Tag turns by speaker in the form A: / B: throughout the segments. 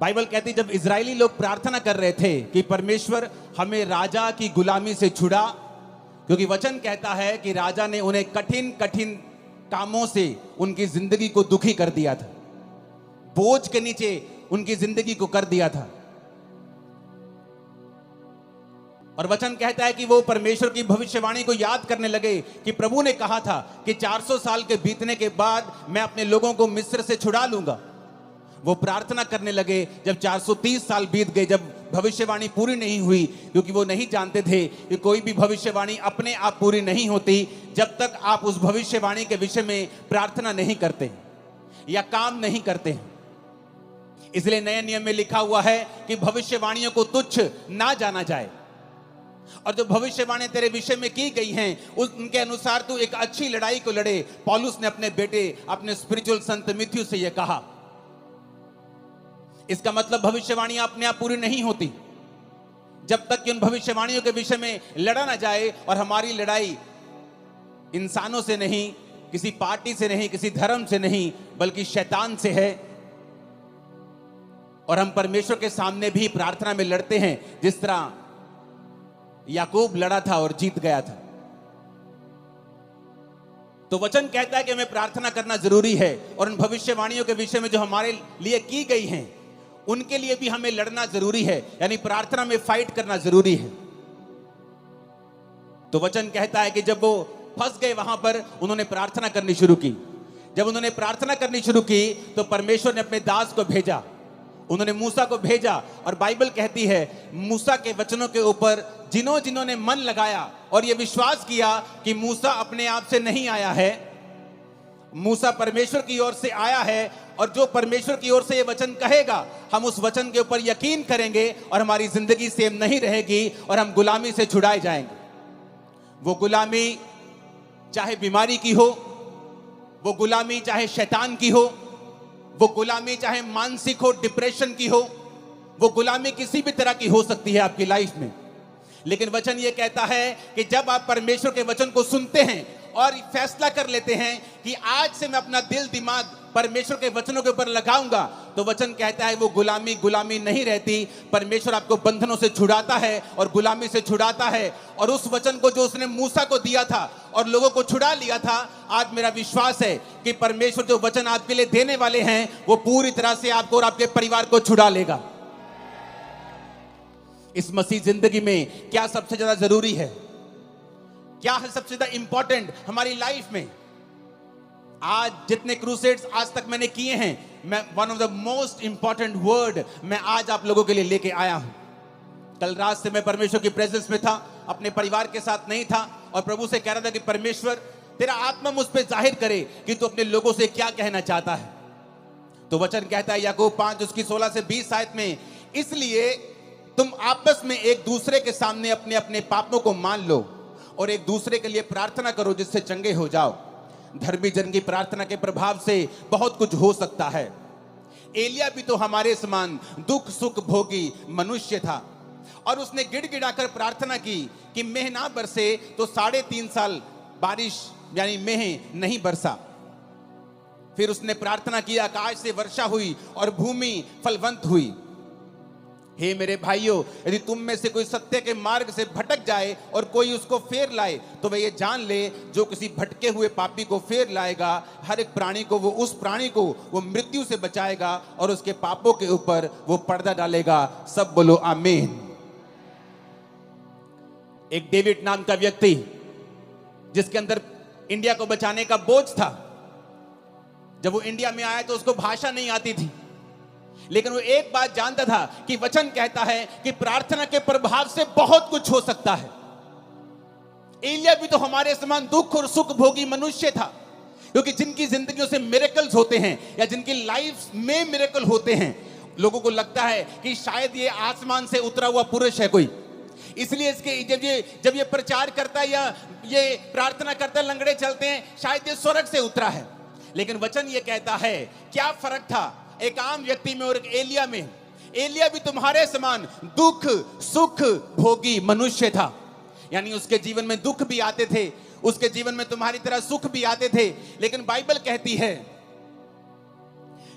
A: Bible कहती जब Israeli लोग प्रार्थना कर रहे थे कि परमेश्वर हमें राजा की गुलामी से छुड़ा, क्योंकि वचन कहता है कि राजा ने उन्हें कठिन कठिन कामों से उनकी जिंदगी को दुखी कर दिया था, बोझ के नीचे उनकी जिंदगी को कर दिया था। और वचन कहता है कि वो परमेश्वर की भविष्यवाणी को याद करने लगे कि प्रभु ने कहा था कि 400 साल के बीतने के बाद मैं अपने लोगों को मिस्र से छुड़ा लूंगा। वो प्रार्थना करने लगे जब 430 साल बीत गए, जब भविष्यवाणी पूरी नहीं हुई, क्योंकि वो नहीं जानते थे कि कोई भी भविष्यवाणी अपने आप पूरी नहीं होती जब तक आप उस भविष्यवाणी के विषय में प्रार्थना नहीं करते या काम नहीं करते। इसलिए नए नियम में लिखा हुआ है कि भविष्यवाणियों को तुच्छ ना जाना जाए, और जो भविष्यवाणी तेरे विषय में की गई हैं उनके अनुसार तू एक अच्छी लड़ाई को लड़े। पौलुस ने अपने बेटे, अपने स्पिरिचुअल सन तीमुथियुस से यह कहा। इसका मतलब भविष्यवाणियां अपने आप पूरी नहीं होती जब तक कि उन भविष्यवाणियों के विषय में लड़ा ना जाए। और हमारी लड़ाई इंसानों से नहीं, किसी पार्टी से नहीं, किसी धर्म से नहीं, बल्कि शैतान से है। और हम परमेश्वर के सामने भी प्रार्थना में लड़ते हैं, जिस तरह याकूब लड़ा था और जीत गया था। तो वचन कहता है कि हमें प्रार्थना करना जरूरी है, और उन भविष्यवाणियों के विषय में जो हमारे लिए की गई हैं उनके लिए भी हमें लड़ना जरूरी है, यानी प्रार्थना में फाइट करना जरूरी है। तो वचन कहता है कि जब वो फंस गए वहां पर, उन्होंने प्रार्थना करनी शुरू की। जब उन्होंने प्रार्थना करनी शुरू की तो परमेश्वर ने अपने दास को भेजा, उन्होंने मूसा को भेजा। और बाइबल कहती है मूसा के वचनों के ऊपर जिन्होंने मन लगाया और यह विश्वास किया कि मूसा अपने आप से नहीं आया है, मूसा परमेश्वर की ओर से आया है, और जो परमेश्वर की ओर से ये वचन कहेगा हम उस वचन के ऊपर यकीन करेंगे और हमारी जिंदगी सेम नहीं रहेगी और हम गुलामी से छुड़ाए जाएंगे। वो गुलामी चाहे बीमारी की हो, वो गुलामी चाहे शैतान की हो, वो गुलामी चाहे मानसिक हो, डिप्रेशन की हो, वो गुलामी किसी भी तरह की हो सकती है आपकी लाइफ में। लेकिन वचन ये कहता है कि जब आप परमेश्वर के वचन को सुनते हैं और फैसला कर लेते हैं कि आज से मैं अपना दिल दिमाग परमेश्वर के वचनों के ऊपर लगाऊंगा, तो वचन कहता है वो गुलामी नहीं रहती। परमेश्वर आपको बंधनों से छुड़ाता है और गुलामी से छुड़ाता है। और उस वचन को जो उसने मूसा को दिया था और लोगों को छुड़ा लिया था, आज मेरा विश्वास है कि परमेश्वर जो वचन आपके लिए देने वाले हैं वो पूरी तरह से आपको और आपके परिवार को छुड़ा लेगा। इस मसीह जिंदगी में क्या सबसे ज्यादा जरूरी है, क्या है सबसे ज्यादा इंपॉर्टेंट हमारी लाइफ में? आज जितने क्रूसेड्स आज तक मैंने किए हैं, मैं one of the most important word मैं आज आप लोगों के लिए लेके आया हूं। कल रात से मैं परमेश्वर की प्रेजेंस में था, अपने परिवार के साथ नहीं था, और प्रभु से कह रहा था कि परमेश्वर तेरा आत्मा मुझ पे जाहिर करे कि तू अपने लोगों से क्या कहना चाहता है। तो वचन कहता है याकूब 5 उसकी 16 से 20 आयत में, इसलिए तुम आपस में एक दूसरे के सामने अपने अपने पापों को मान लो और एक दूसरे के लिए प्रार्थना करो जिससे चंगे हो जाओ। धर्मी जन की प्रार्थना के प्रभाव से बहुत कुछ हो सकता है। एलिया भी तो हमारे समान दुख सुख भोगी मनुष्य था, और उसने गिड़गिड़ाकर प्रार्थना की कि मेह ना बरसे, तो 3.5 साल बारिश यानी मेह नहीं बरसा। फिर उसने प्रार्थना की, आकाश से वर्षा हुई और भूमि फलवंत हुई। हे मेरे भाइयों, यदि तुम में से कोई सत्य के मार्ग से भटक जाए और कोई उसको फेर लाए, तो वह ये जान ले जो किसी भटके हुए पापी को फेर लाएगा, हर एक प्राणी को उस प्राणी को वो मृत्यु से बचाएगा और उसके पापों के ऊपर वो पर्दा डालेगा। सब बोलो आमीन। एक डेविड नाम का व्यक्ति जिसके अंदर इंडिया को बचाने का बोझ था, जब वो इंडिया में आया तो उसको भाषा नहीं आती थी, लेकिन वो एक बात जानता था कि वचन कहता है कि प्रार्थना के प्रभाव से बहुत कुछ हो सकता है। एलिया भी तो हमारे समान दुख और सुख भोगी मनुष्य था, क्योंकि जिनकी जिंदगियों से मिरेकल्स होते हैं या जिनकी लाइफ में मिरेकल होते हैं, लोगों को लगता है कि शायद ये आसमान से उतरा हुआ पुरुष है कोई, इसलिए इसके जब ये प्रचार करता है या ये प्रार्थना करता है, लंगड़े चलते हैं, शायद ये स्वर्ग से उतरा है। लेकिन वचन ये कहता है क्या फर्क था एक आम व्यक्ति में और एक एलिया में? एलिया भी तुम्हारे समान दुख सुख भोगी मनुष्य था, यानी उसके जीवन में दुख भी आते थे, उसके जीवन में तुम्हारी तरह सुख भी आते थे। लेकिन बाइबल कहती है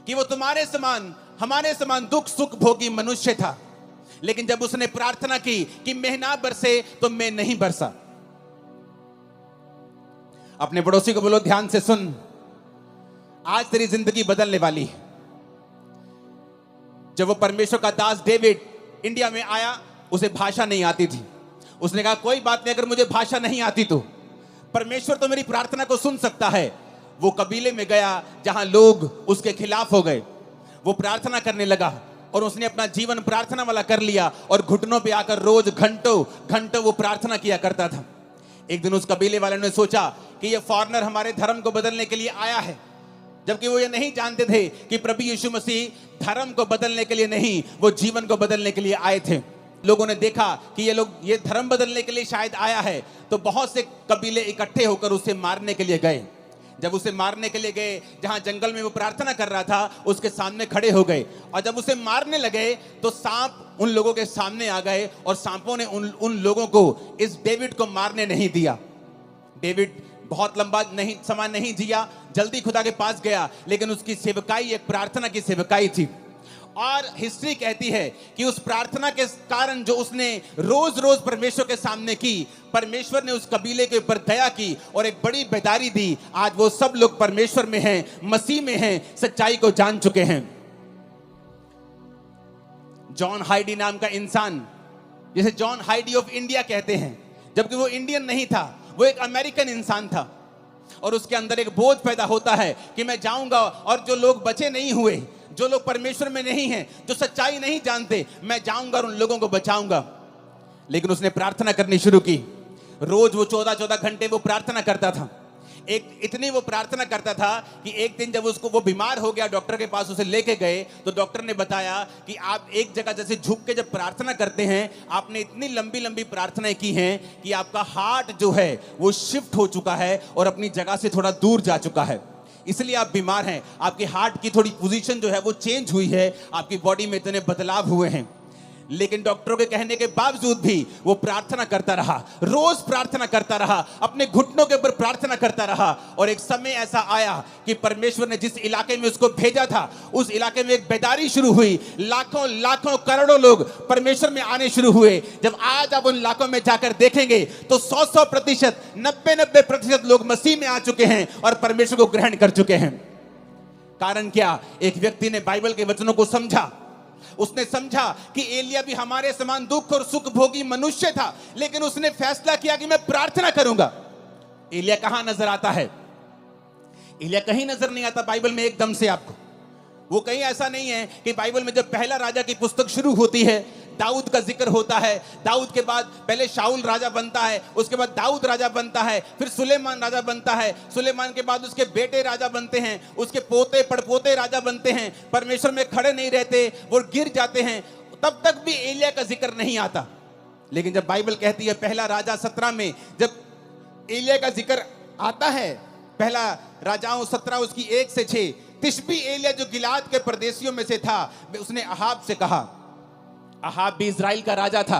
A: कि वो तुम्हारे समान, हमारे समान दुख सुख भोगी मनुष्य था, लेकिन जब उसने प्रार्थना की कि मेघ ना बरसे तो मैं नहीं बरसा। अपने पड़ोसी को बोलो, ध्यान से सुन, आज तेरी जिंदगी बदलने वाली है। जब वो परमेश्वर का दास डेविड इंडिया में आया, उसे भाषा नहीं आती थी। उसने कहा कोई बात नहीं, अगर मुझे भाषा नहीं आती तो परमेश्वर तो मेरी प्रार्थना को सुन सकता है। वो कबीले में गया जहां लोग उसके खिलाफ हो गए। वो प्रार्थना करने लगा और उसने अपना जीवन प्रार्थना वाला कर लिया और घुटनों पे आकर रोज घंटों घंटों वो प्रार्थना किया करता था। एक दिन उस कबीले वाले ने सोचा कि ये फॉरेनर हमारे धर्म को बदलने के लिए आया है, जबकि वो ये नहीं जानते थे कि प्रभु यीशु मसीह धर्म को बदलने के लिए नहीं, वो जीवन को बदलने के लिए आए थे। लोगों ने देखा कि ये धर्म बदलने के लिए शायद आया है, तो बहुत से कबीले इकट्ठे होकर उसे मारने के लिए गए। जब उसे मारने के लिए गए, जहां जंगल में वो प्रार्थना कर रहा था, उसके सामने खड़े हो गए और जब उसे मारने लगे तो सांप उन लोगों के सामने आ गए और सांपों ने उन लोगों को इस डेविड को मारने नहीं दिया। डेविड बहुत लंबा समय नहीं जिया, जल्दी खुदा के पास गया, लेकिन उसकी सेवकाई एक प्रार्थना की सेवकाई थी। और हिस्ट्री कहती है कि उस प्रार्थना के कारण जो उसने रोज रोज परमेश्वर के सामने की, परमेश्वर ने उस कबीले के ऊपर दया की और एक बड़ी बेदारी दी। आज वो सब लोग परमेश्वर में हैं, मसीह में हैं, सच्चाई को जान चुके हैं। जॉन हाइडी नाम का इंसान, जिसे जॉन हाइडी ऑफ इंडिया कहते हैं, जबकि वो इंडियन नहीं था, वो एक अमेरिकन इंसान था। और उसके अंदर एक बोझ पैदा होता है कि मैं जाऊंगा और जो लोग बचे नहीं हुए, जो लोग परमेश्वर में नहीं हैं, जो सच्चाई नहीं जानते, मैं जाऊंगा और उन लोगों को बचाऊंगा। लेकिन उसने प्रार्थना करनी शुरू की। रोज वो 14-14 घंटे वो प्रार्थना करता था। इतनी वो प्रार्थना करता था कि एक दिन जब वो बीमार हो गया, डॉक्टर के पास उसे लेके गए, तो डॉक्टर ने बताया कि आप एक जगह जैसे झुक के जब प्रार्थना करते हैं, आपने इतनी लंबी लंबी प्रार्थनाएं की हैं कि आपका हार्ट जो है वो शिफ्ट हो चुका है और अपनी जगह से थोड़ा दूर जा चुका है, इसलिए आप बीमार हैं। आपके हार्ट की थोड़ी पोजीशन जो है वो चेंज हुई है, आपकी बॉडी में इतने बदलाव हुए हैं। लेकिन डॉक्टरों के कहने के बावजूद भी वो प्रार्थना करता रहा, रोज प्रार्थना करता रहा, अपने घुटनों के ऊपर प्रार्थना करता रहा। और एक समय ऐसा आया कि परमेश्वर ने जिस इलाके में उसको भेजा था, उस इलाके में एक बेदारी शुरू हुई। लाखों लाखों करोड़ों लोग परमेश्वर में आने शुरू हुए। जब आज आप उन इलाकों में जाकर देखेंगे तो 100% 90% लोग मसीह में आ चुके हैं और परमेश्वर को ग्रहण कर चुके हैं। कारण क्या? एक व्यक्ति ने बाइबल के वचनों को समझा। उसने समझा कि एलिया भी हमारे समान दुख और सुख भोगी मनुष्य था, लेकिन उसने फैसला किया कि मैं प्रार्थना करूंगा। एलिया कहां नजर आता है? एलिया कहीं नजर नहीं आता बाइबल में एकदम से आपको। वो कहीं ऐसा नहीं है कि बाइबल में जब पहला राजा की पुस्तक शुरू होती है, दाऊद का जिक्र होता है, दाऊद के बाद पहले शाऊल राजा बनता है, उसके बाद दाऊद राजा बनता है, फिर सुलेमान राजा बनता है, सुलेमान के बाद उसके बेटे राजा बनते हैं, उसके पोते पड़पोते राजा बनते हैं, परमेश्वर में खड़े नहीं रहते, वो गिर जाते हैं। तब तक भी एलिया का जिक्र नहीं आता। लेकिन जब बाइबल कहती है पहला राजा 17 में जब एलिया का जिक्र आता है, पहला राजाओं 17 उसकी 1 से 6, तिशबी एलिया जो गिलाद के परदेशियों में से था, उसने अहाब से कहा। अहाब भी इजराइल का राजा था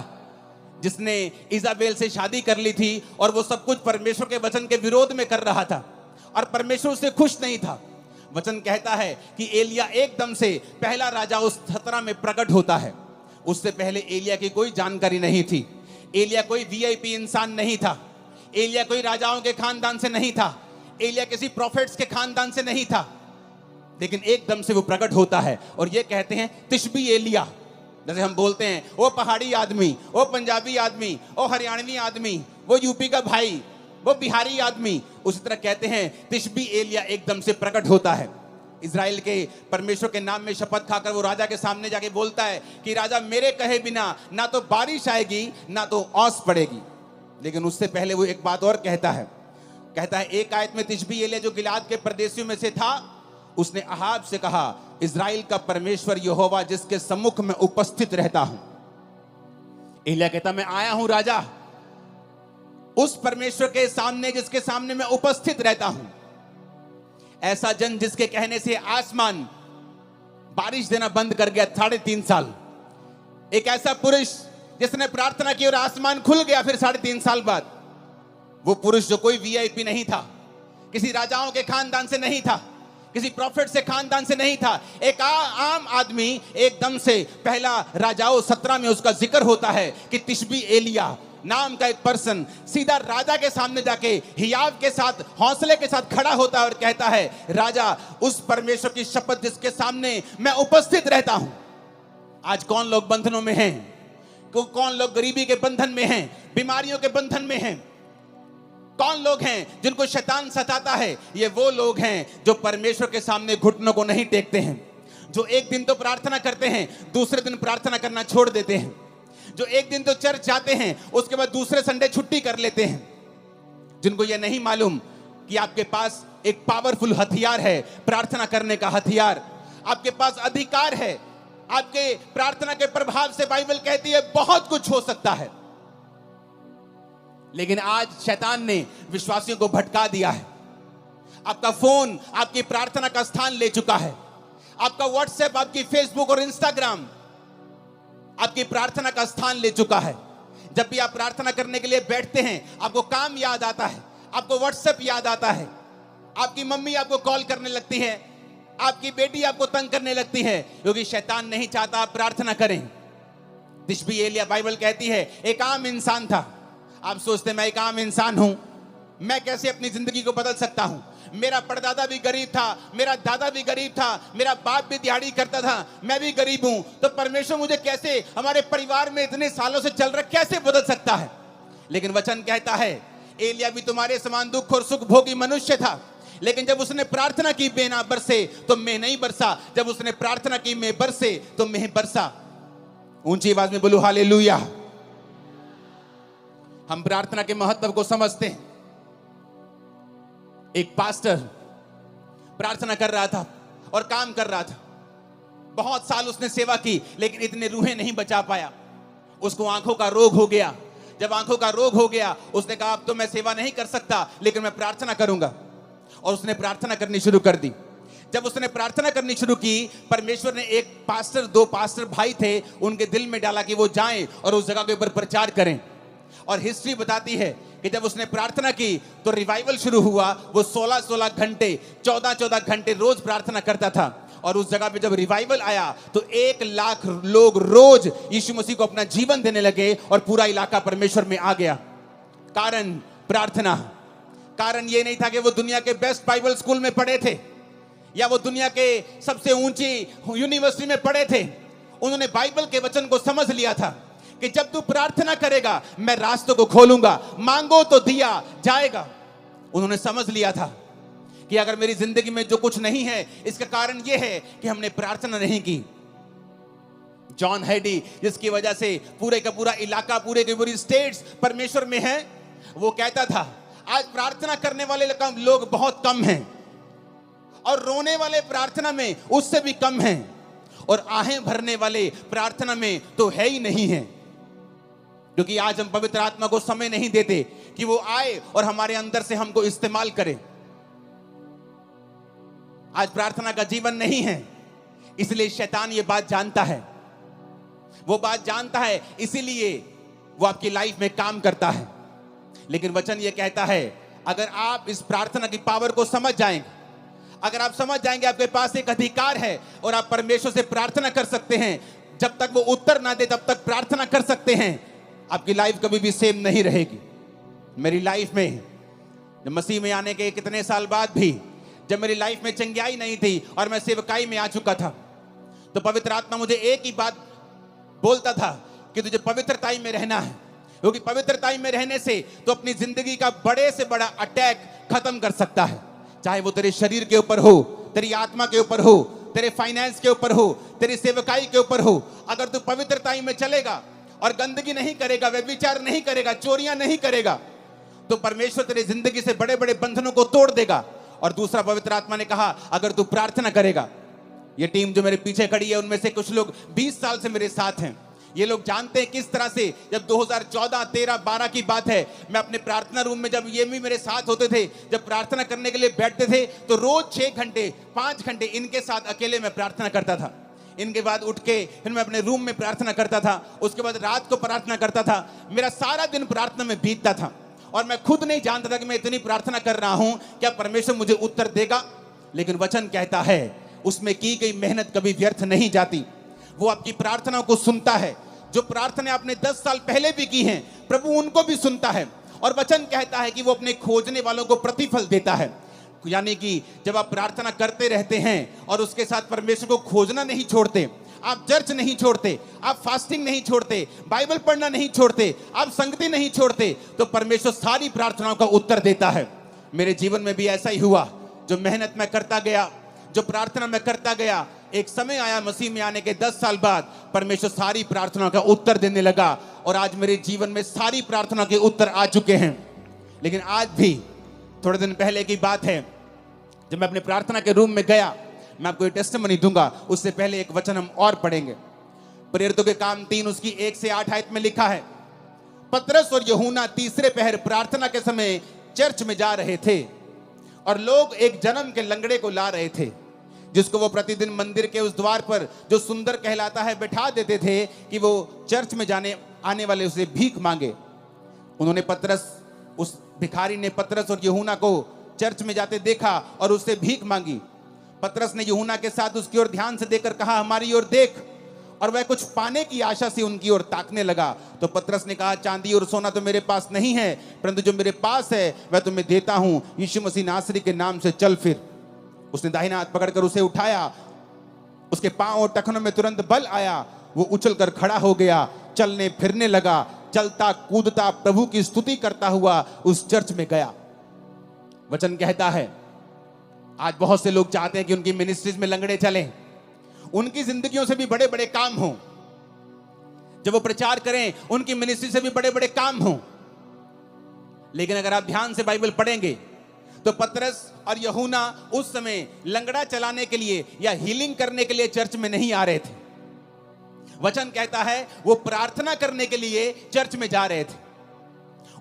A: जिसने इजाबेल से शादी कर ली थी और वो सब कुछ परमेश्वर के वचन के विरोध में कर रहा था और परमेश्वर उससे खुश नहीं था। वचन कहता है कि एलिया एकदम से पहला राजा उस 17 में प्रकट होता है। उससे पहले एलिया की कोई जानकारी नहीं थी। एलिया कोई वीआईपी इंसान नहीं था। एलिया कोई राजाओं के खानदान से नहीं था। एलिया किसी प्रॉफिट्स के खानदान से नहीं था। लेकिन एकदम से वो प्रकट होता है और ये कहते हैं तिशबी एलिया। जैसे हम बोलते हैं वो पहाड़ी आदमी, वो पंजाबी आदमी, वो हरियाणवी आदमी, वो यूपी का भाई, वो बिहारी आदमी, उसी तरह कहते हैं तिशबी एलिया एकदम से प्रकट होता है। इजराइल के परमेश्वर के नाम में शपथ खाकर वो राजा के सामने जाके बोलता है कि राजा मेरे कहे बिना ना तो बारिश आएगी ना तो ओस पड़ेगी। लेकिन उससे पहले वो एक बात और कहता है एक आयत में तिशबी एलिया जो गिलाद के परदेशियों में से था, उसने अहाब से कहा इजराइल का परमेश्वर यहोवा जिसके सम्मुख में उपस्थित रहता हूं। एलिया कहता मैं आया हूं राजा उस परमेश्वर के सामने जिसके सामने मैं उपस्थित रहता हूं। ऐसा जन जिसके कहने से आसमान बारिश देना बंद कर गया 3.5 साल। एक ऐसा पुरुष जिसने प्रार्थना की और आसमान खुल गया फिर 3.5 साल बाद। वो पुरुष जो कोई वीआईपी नहीं था, किसी राजाओं के खानदान से नहीं था, किसी प्रॉफिट से खानदान से नहीं था, एक आम आदमी। एकदम से पहला राजाओं 17 में उसका जिक्र होता है कि तिशबी एलिया नाम का एक पर्सन सीधा राजा के सामने जाके हियाव के साथ हौसले के साथ खड़ा होता है और कहता है, राजा उस परमेश्वर की शपथ जिसके सामने मैं उपस्थित रहता हूं। आज कौन लोग बंधनों में हैं? कौन लोग गरीबी के बंधन में हैं, बीमारियों के बंधन में हैं? कौन लोग हैं जिनको शैतान सताता है? ये वो लोग हैं जो परमेश्वर के सामने घुटनों को नहीं टेकते हैं, जो एक दिन तो प्रार्थना करते हैं, दूसरे दिन प्रार्थना करना छोड़ देते हैं, जो एक दिन तो चर्च जाते हैं, उसके बाद दूसरे संडे छुट्टी कर लेते हैं, जिनको ये नहीं मालूम कि आपके पास एक पावरफुल हथियार है, प्रार्थना करने का हथियार। आपके पास अधिकार है, आपके प्रार्थना के प्रभाव से बाइबल कहती है बहुत कुछ हो सकता है। लेकिन आज शैतान ने विश्वासियों को भटका दिया है। आपका फोन आपकी प्रार्थना का स्थान ले चुका है। आपका व्हाट्सएप, आपकी फेसबुक और इंस्टाग्राम आपकी प्रार्थना का स्थान ले चुका है। जब भी आप प्रार्थना करने के लिए बैठते हैं, आपको काम याद आता है, आपको व्हाट्सएप याद आता है, आपकी मम्मी आपको कॉल करने लगती है, आपकी बेटी आपको तंग करने लगती है, क्योंकि शैतान नहीं चाहता आप प्रार्थना करें। तिशबी एलिया, बाइबल कहती है, एक आम इंसान था। आप सोचते हैं मैं एक आम इंसान हूं, मैं कैसे अपनी जिंदगी को बदल सकता हूं? मेरा परदादा भी गरीब था, मेरा दादा भी गरीब था, मेरा बाप भी दिहाड़ी करता था, मैं भी गरीब हूं, तो परमेश्वर मुझे कैसे, हमारे परिवार में इतने सालों से चल रहा, कैसे बदल सकता है? लेकिन वचन कहता है एलिया भी तुम्हारे समान दुख और सुख भोगी मनुष्य था, लेकिन जब उसने प्रार्थना की बेना बरसे तो मैं नहीं बरसा, जब उसने प्रार्थना की मैं बरसे तो मैं बरसा। ऊंची आवाज में बोलो हालेलुया। हम प्रार्थना के महत्व को समझते हैं। एक पास्टर प्रार्थना कर रहा था और काम कर रहा था। बहुत साल उसने सेवा की, लेकिन इतने रूहें नहीं बचा पाया। उसको आंखों का रोग हो गया। जब आंखों का रोग हो गया, उसने कहा अब तो मैं सेवा नहीं कर सकता, लेकिन मैं प्रार्थना करूंगा। और उसने प्रार्थना करनी शुरू कर दी। जब उसने प्रार्थना करनी शुरू की, परमेश्वर ने एक पास्टर, 2 पास्टर भाई थे, उनके दिल में डाला कि वो जाएं और उस जगह के ऊपर प्रचार करें। और हिस्ट्री बताती है कि जब उसने प्रार्थना की तो रिवाइवल शुरू हुआ। वो 16-16 घंटे, 14-14 घंटे रोज प्रार्थना करता था। और उस जगह पे जब रिवाइवल आया तो 1 लाख लोग रोज यीशु मसीह को अपना जीवन देने लगे और पूरा इलाका परमेश्वर में आ गया। कारण प्रार्थना। कारण ये नहीं था कि वो दुनिया के बेस्ट बाइबल स्कूल में पढ़े थे या वो दुनिया के सबसे ऊंची यूनिवर्सिटी में पढ़े थे। उन्होंने बाइबल के वचन को समझ लिया था कि जब तू प्रार्थना करेगा मैं रास्तों को खोलूंगा, मांगो तो दिया जाएगा। उन्होंने समझ लिया था कि अगर मेरी जिंदगी में जो कुछ नहीं है, इसका कारण यह है कि हमने प्रार्थना नहीं की। जॉन हैडी, जिसकी वजह से पूरे का पूरा इलाका, पूरे की पूरी स्टेट्स परमेश्वर में है, वो कहता था आज प्रार्थना करने वाले लोग बहुत कम हैं और रोने वाले प्रार्थना में उससे भी कम हैं और आहें भरने वाले प्रार्थना में तो है ही नहीं है। क्योंकि आज हम पवित्र आत्मा को समय नहीं देते कि वो आए और हमारे अंदर से हमको इस्तेमाल करे। आज प्रार्थना का जीवन नहीं है, इसलिए शैतान ये बात जानता है। वो बात जानता है, इसीलिए वो आपकी लाइफ में काम करता है। लेकिन वचन ये कहता है अगर आप इस प्रार्थना की पावर को समझ जाएंगे, अगर आप समझ जाएंगे आपके पास एक अधिकार है और आप परमेश्वर से प्रार्थना कर सकते हैं, जब तक वो उत्तर ना दे तब तक प्रार्थना कर सकते हैं, आपकी लाइफ कभी भी सेम नहीं रहेगी। मेरी लाइफ में जब मसीह में आने के कितने साल बाद भी जब मेरी लाइफ में चंगियाई नहीं थी और मैं सेवकाई में आ चुका था, तो पवित्र आत्मा मुझे एक ही बात बोलता था कि तुझे पवित्रताई में रहना है, क्योंकि पवित्रताई में रहने से तो अपनी जिंदगी का बड़े से बड़ा अटैक खत्म कर सकता है। चाहे वो तेरे शरीर के ऊपर हो, तेरी आत्मा के ऊपर हो, तेरे फाइनेंस के ऊपर हो, तेरी सेवकाई के ऊपर हो। अगर तू पवित्रताई में चलेगा और गंदगी नहीं करेगा, व्यभिचार नहीं करेगा, चोरियां नहीं करेगा, तो परमेश्वर तेरी जिंदगी से बड़े बड़े बंधनों को तोड़ देगा। और दूसरा, पवित्र आत्मा ने कहा अगर तू प्रार्थना करेगा। ये टीम जो मेरे पीछे खड़ी है, उनमें से कुछ लोग 20 साल से मेरे साथ हैं। ये लोग जानते हैं किस तरह से जब 2014, 13, 12 की बात है, मैं अपने प्रार्थना रूम में, जब ये भी मेरे साथ होते थे, जब प्रार्थना करने के लिए बैठते थे तो रोज 6 घंटे 5 घंटे इनके साथ अकेले में प्रार्थना करता था। इनके बाद उठ के फिर मैं अपने रूम में प्रार्थना करता था, उसके बाद रात को प्रार्थना करता था। मेरा सारा दिन प्रार्थना में बीतता था और मैं खुद नहीं जानता था कि मैं इतनी प्रार्थना कर रहा हूं, क्या परमेश्वर मुझे उत्तर देगा। लेकिन वचन कहता है उसमें की गई मेहनत कभी व्यर्थ नहीं जाती। वो आपकी प्रार्थनाओं को सुनता है। जो प्रार्थना आपने 10 साल पहले भी की हैं, प्रभु उनको भी सुनता है। और वचन कहता है कि वो अपने खोजने वालों को प्रतिफल देता है। यानी कि जब आप प्रार्थना करते रहते हैं और उसके साथ परमेश्वर को खोजना नहीं छोड़ते, आप चर्च नहीं छोड़ते, आप फास्टिंग नहीं छोड़ते, बाइबल पढ़ना नहीं छोड़ते, आप संगति नहीं छोड़ते, तो परमेश्वर सारी प्रार्थनाओं का उत्तर देता है। मेरे जीवन में भी ऐसा ही हुआ। जो मेहनत मैं करता गया, जो प्रार्थना मैं करता गया, एक समय आया मसीह में आने के 10 साल बाद परमेश्वर सारी प्रार्थनाओं का उत्तर देने लगा। और आज मेरे जीवन में सारी प्रार्थना के उत्तर आ चुके हैं। लेकिन आज भी थोड़े दिन पहले की बात है, जब मैं अपने प्रार्थना के रूम में गया, मैं आपको ये टेस्टिमनी दूंगा। उससे पहले एक वचन हम और पढ़ेंगे। प्रेरितों के काम 3 उसकी 1 से 8 आयत में लिखा है, पतरस और यूहन्ना तीसरे पहर प्रार्थना के समय चर्च में जा रहे थे और लोग एक जन्म के लंगड़े को ला रहे थे, जिसको वो प्रतिदिन मंदिर के उस द्वार पर जो सुंदर कहलाता है बैठा देते थे कि वो चर्च में आने वाले उसे भीख मांगे। उस भिखारी ने पतरस और यूहन्ना को चर्च में जाते देखा और उससे भीख मांगी। पतरस ने यूहन्ना के साथ उसकी ओर ध्यान से देखकर कहा, हमारी ओर देख। और वह कुछ पाने की आशा से उनकी ओर ताकने लगा। तो पतरस ने कहा, चांदी और सोना तो मेरे पास नहीं है, परंतु जो मेरे पास है वह तुम्हें देता हूं। यीशु मसीह नासरी के नाम से चल फिर। उसने दाहिना हाथ पकड़कर उसे उठाया। उसके पांव और टखनों में तुरंत बल आया। वो उछलकर खड़ा हो गया, चलने फिरने लगा, चलता कूदता प्रभु की स्तुति करता हुआ उस चर्च में गया। वचन कहता है आज बहुत से लोग चाहते हैं कि उनकी मिनिस्ट्रीज में लंगड़े चलें, उनकी जिंदगियों से भी बड़े बड़े काम हों। जब वो प्रचार करें, उनकी मिनिस्ट्री से भी बड़े बड़े काम हों। लेकिन अगर आप ध्यान से बाइबल पढ़ेंगे तो पतरस और यूहन्ना उस समय लंगड़ा चलाने के लिए या हीलिंग करने के लिए चर्च में नहीं आ रहे थे। वचन कहता है वो प्रार्थना करने के लिए चर्च में जा रहे थे।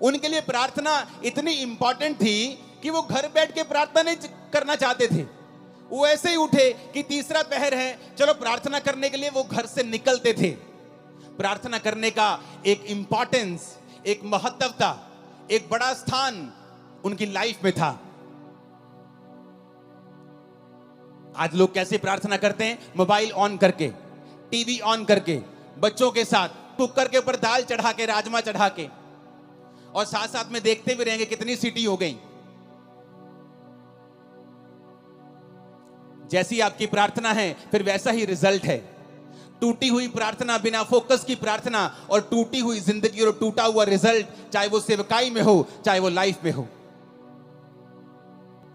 A: उनके लिए प्रार्थना इतनी इंपॉर्टेंट थी कि वो घर बैठ के प्रार्थना नहीं करना चाहते थे। वो ऐसे ही उठे कि तीसरा पहर है, चलो प्रार्थना करने के लिए वो घर से निकलते थे। प्रार्थना करने का एक इंपॉर्टेंस, एक महत्वता, एक बड़ा स्थान उनकी लाइफ में था। आज लोग कैसे प्रार्थना करते हैं? मोबाइल ऑन करके, टीवी ऑन करके, बच्चों के साथ कुकर के ऊपर दाल चढ़ा के, राजमा चढ़ा के, और साथ साथ में देखते भी रहेंगे कितनी सीटी हो गई। जैसी आपकी प्रार्थना है फिर वैसा ही रिजल्ट है। टूटी हुई प्रार्थना, बिना फोकस की प्रार्थना और टूटी हुई जिंदगी और टूटा हुआ रिजल्ट, चाहे वो सेवकाई में हो चाहे वो लाइफ में हो।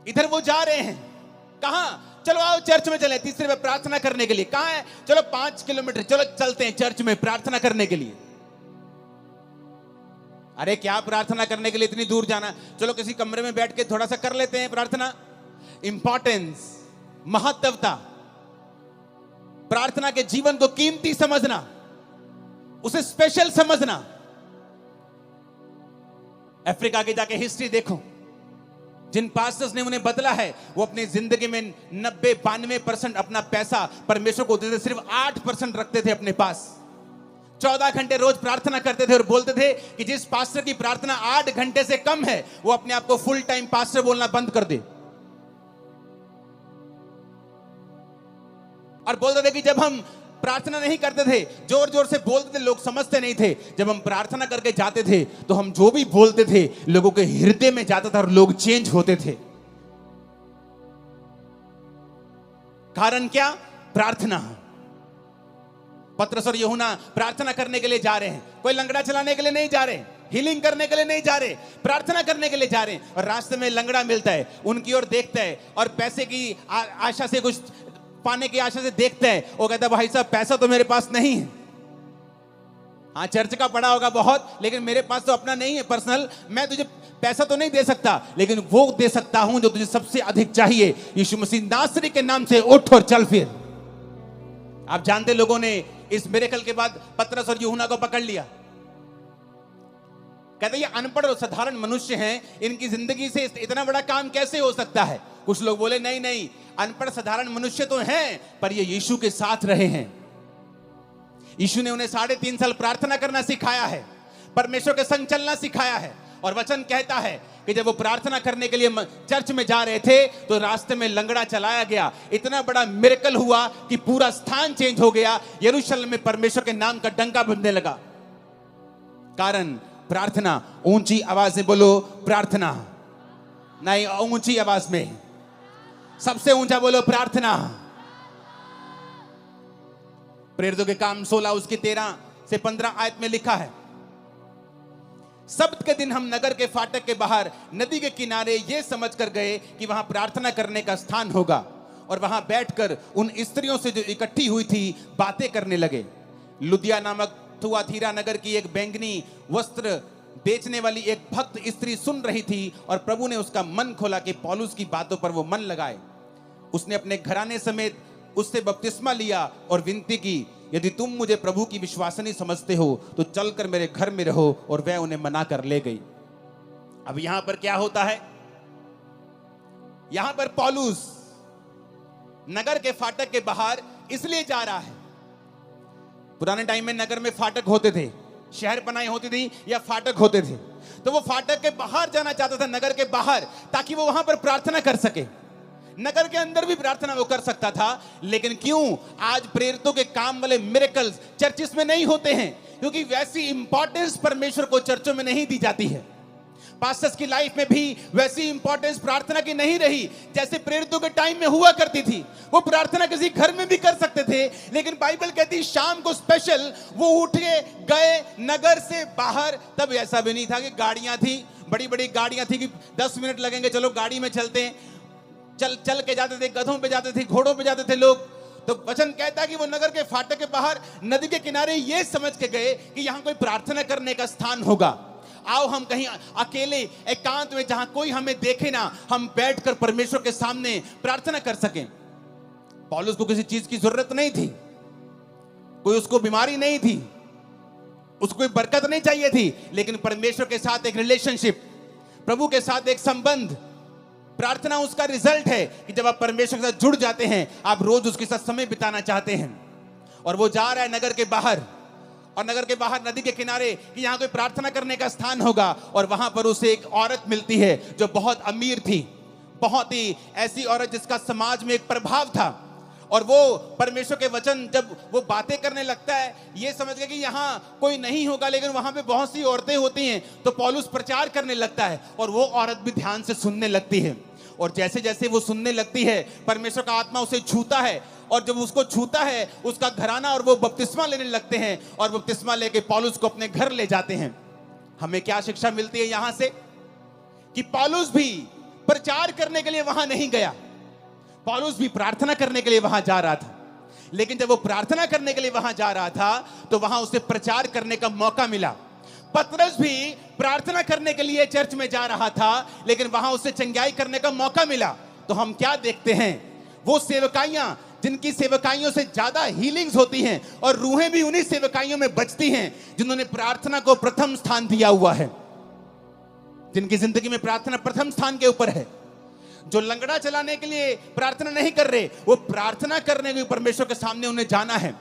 A: इधर वो जा रहे हैं, कहां? चलो आओ चर्च में चले, तीसरे में प्रार्थना करने के लिए। कहां है? चलो 5 किलोमीटर, चलो चलते हैं चर्च में प्रार्थना करने के लिए। अरे क्या प्रार्थना करने के लिए इतनी दूर जाना? चलो किसी कमरे में बैठ के थोड़ा सा कर लेते हैं प्रार्थना। इंपॉर्टेंस, महत्वता, प्रार्थना के जीवन को कीमती समझना, उसे स्पेशल समझना। अफ्रीका के जाके हिस्ट्री देखो, जिन पास्टर्स ने उन्हें बदला है वो अपनी जिंदगी में 90-92% अपना पैसा परमेश्वर को देते, सिर्फ 8% रखते थे अपने पास। 14 घंटे रोज प्रार्थना करते थे और बोलते थे कि जिस पास्टर की प्रार्थना 8 घंटे से कम है वो अपने आप को फुल टाइम पास्टर बोलना बंद कर दे। और बोलते थे कि जब हम प्रार्थना नहीं करते थे, जोर जोर से बोलते थे, लोग समझते नहीं थे। जब हम प्रार्थना करके जाते थे तो हम जो भी बोलते थे लोगों के हृदय में जाता था और लोग चेंज होते थे। कारण क्या? प्रार्थना। पतरस और यूहन्ना प्रार्थना करने के लिए जा रहे हैं। कोई लंगड़ा चलाने के लिए नहीं जा रहे, हीलिंग करने के लिए नहीं जा रहे, प्रार्थना करने के लिए जा रहे हैं। और रास्ते में लंगड़ा मिलता है, उनकी ओर देखता है और पैसे की आशा से, कुछ पाने की आशा से देखता है। वो कहता है भाई साहब पैसा तो मेरे पास नहीं है। हाँ चर्च का पड़ा होगा बहुत, लेकिन मेरे पास तो अपना नहीं है पर्सनल। मैं तुझे पैसा तो नहीं दे सकता, लेकिन वो दे सकता हूं जो तुझे सबसे अधिक चाहिए। यीशु मसीह नासरी के नाम से उठ और चल फिर। आप जानते लोगों ने इस मिरेकल के बाद पतरस और यूहन्ना को पकड़ लिया। कहते ये अनपढ़ और साधारण मनुष्य हैं, इनकी जिंदगी से इतना बड़ा काम कैसे हो सकता है? कुछ लोग बोले नहीं नहीं, अनपढ़ साधारण मनुष्य तो हैं पर ये यीशु के साथ रहे हैं। यीशु ने उन्हें 3.5 साल प्रार्थना करना सिखाया है, परमेश्वर के संग चलना सिखाया है। और वचन कहता है कि जब वो प्रार्थना करने के लिए चर्च में जा रहे थे तो रास्ते में लंगड़ा चलाया गया। इतना बड़ा मिरेकल हुआ कि पूरा स्थान चेंज हो गया। यरूशलेम में परमेश्वर के नाम का डंका बजने लगा। कारण प्रार्थना। ऊंची आवाज से बोलो प्रार्थना। नहीं, ऊंची आवाज में, सबसे ऊंचा बोलो प्रार्थना। प्रेरितों के काम 16 उसकी 13 से 15 आयत में लिखा है, सब्त के दिन हम नगर के फाटक के बाहर नदी के किनारे ये समझ कर गए कि वहां प्रार्थना करने का स्थान होगा, और वहां बैठकर उन स्त्रियों से जो इकट्ठी हुई थी बातें करने लगे। लुदिया नामक थुआतीरा नगर की एक बैंगनी वस्त्र बेचने वाली एक भक्त स्त्री सुन रही थी और प्रभु ने उसका मन खोला कि पौलुस की बातों पर वो मन लगाए। उसने अपने घराने समेत उससे बपतिस्मा लिया और विनती की, यदि तुम मुझे प्रभु की विश्वासनी समझते हो तो चलकर मेरे घर में रहो, और वह उन्हें मना कर ले गई। अब यहां पर क्या होता है? यहां पर पौलुस नगर के फाटक के बाहर इसलिए जा रहा है। पुराने टाइम में नगर में फाटक होते थे, शहर बनाई होती थी या फाटक होते थे, तो वो फाटक के बाहर जाना चाहता था, नगर के बाहर, ताकि वो वहां पर प्रार्थना कर सके। नगर के अंदर भी प्रार्थना वो कर सकता था, लेकिन क्यों आज प्रेरितों के काम वाले मिरेकल्स चर्चिस में नहीं होते हैं? क्योंकि वैसी इंपॉर्टेंस परमेश्वर को चर्चों में नहीं दी जाती है। पास्टर्स की लाइफ में भी वैसी इंपॉर्टेंस प्रार्थना की नहीं रही जैसे प्रेरितों के टाइम में हुआ करती थी। वो प्रार्थना किसी घर में भी कर सकते थे, लेकिन बाइबल कहती शाम को स्पेशल वो उठ के गए नगर से बाहर। तब ऐसा भी नहीं था कि गाड़ियां थी, बड़ी बड़ी गाड़ियां थी कि 10 मिनट लगेंगे, चलो गाड़ी में चलते हैं। चल के जाते थे, गधों पे जाते थे, घोड़ों पे जाते थे लोग। तो वचन कहता है कि वो नगर के फाटक के बाहर नदी के किनारे ये समझ के गए कि यहां कोई प्रार्थना करने का स्थान होगा। आओ हम कहीं अकेले एकांत में, जहां कोई हमें देखे ना, हम बैठकर परमेश्वर के सामने प्रार्थना कर सकें। पौलुस को किसी चीज की जरूरत नहीं थी, कोई उसको बीमारी नहीं थी, उसको कोई बरकत नहीं चाहिए थी, लेकिन परमेश्वर के साथ एक रिलेशनशिप, प्रभु के साथ एक संबंध। प्रार्थना उसका रिजल्ट है कि जब आप परमेश्वर के साथ जुड़ जाते हैं, आप रोज उसके साथ समय बिताना चाहते हैं। और वो जा रहा है नगर के बाहर, और नगर के बाहर नदी के किनारे कि यहां कोई प्रार्थना करने का स्थान होगा। और वहां पर उसे एक औरत मिलती है जो बहुत अमीर थी, बहुत ही ऐसी औरत जिसका समाज में एक प्रभाव था। और वो परमेश्वर के वचन जब वो बातें करने लगता है, ये समझ गया कि यहाँ कोई नहीं होगा, लेकिन वहां पे बहुत सी औरतें होती हैं। तो पौलुस प्रचार करने लगता है और वो औरत भी ध्यान से सुनने लगती है। और जैसे जैसे वो सुनने लगती है, परमेश्वर का आत्मा उसे छूता है, और जब उसको छूता है उसका घराना और वो बपतिस्मा लेने लगते हैं, और बपतिस्मा लेके पौलुस को अपने घर ले जाते हैं। हमें क्या शिक्षा मिलती है यहां से? कि पौलुस भी प्रचार करने के लिए वहां नहीं गया, पौलुस भी प्रार्थना करने के लिए वहां जा रहा था। लेकिन जब वो प्रार्थना करने के लिए वहां जा रहा था तो वहां उसे प्रचार करने का मौका मिला। पतरस भी प्रार्थना करने के लिए चर्च में जा रहा था, लेकिन वहां उसे चंगाई करने का मौका मिला। तो हम क्या देखते हैं? वो सेवकाइयां जिनकी सेवकाइयों से ज्यादा हीलिंग्स होती हैं, और रूहें भी उन्हीं सेवकाइयों में बचती हैं जिन्होंने प्रार्थना को प्रथम स्थान दिया हुआ है, जिनकी जिंदगी में प्रार्थना प्रथम स्थान के ऊपर है। जो लंगड़ा चलाने के लिए प्रार्थना नहीं कर रहे, वो प्रार्थना करने के परमेश्वर के सामने उन्हें जाना है।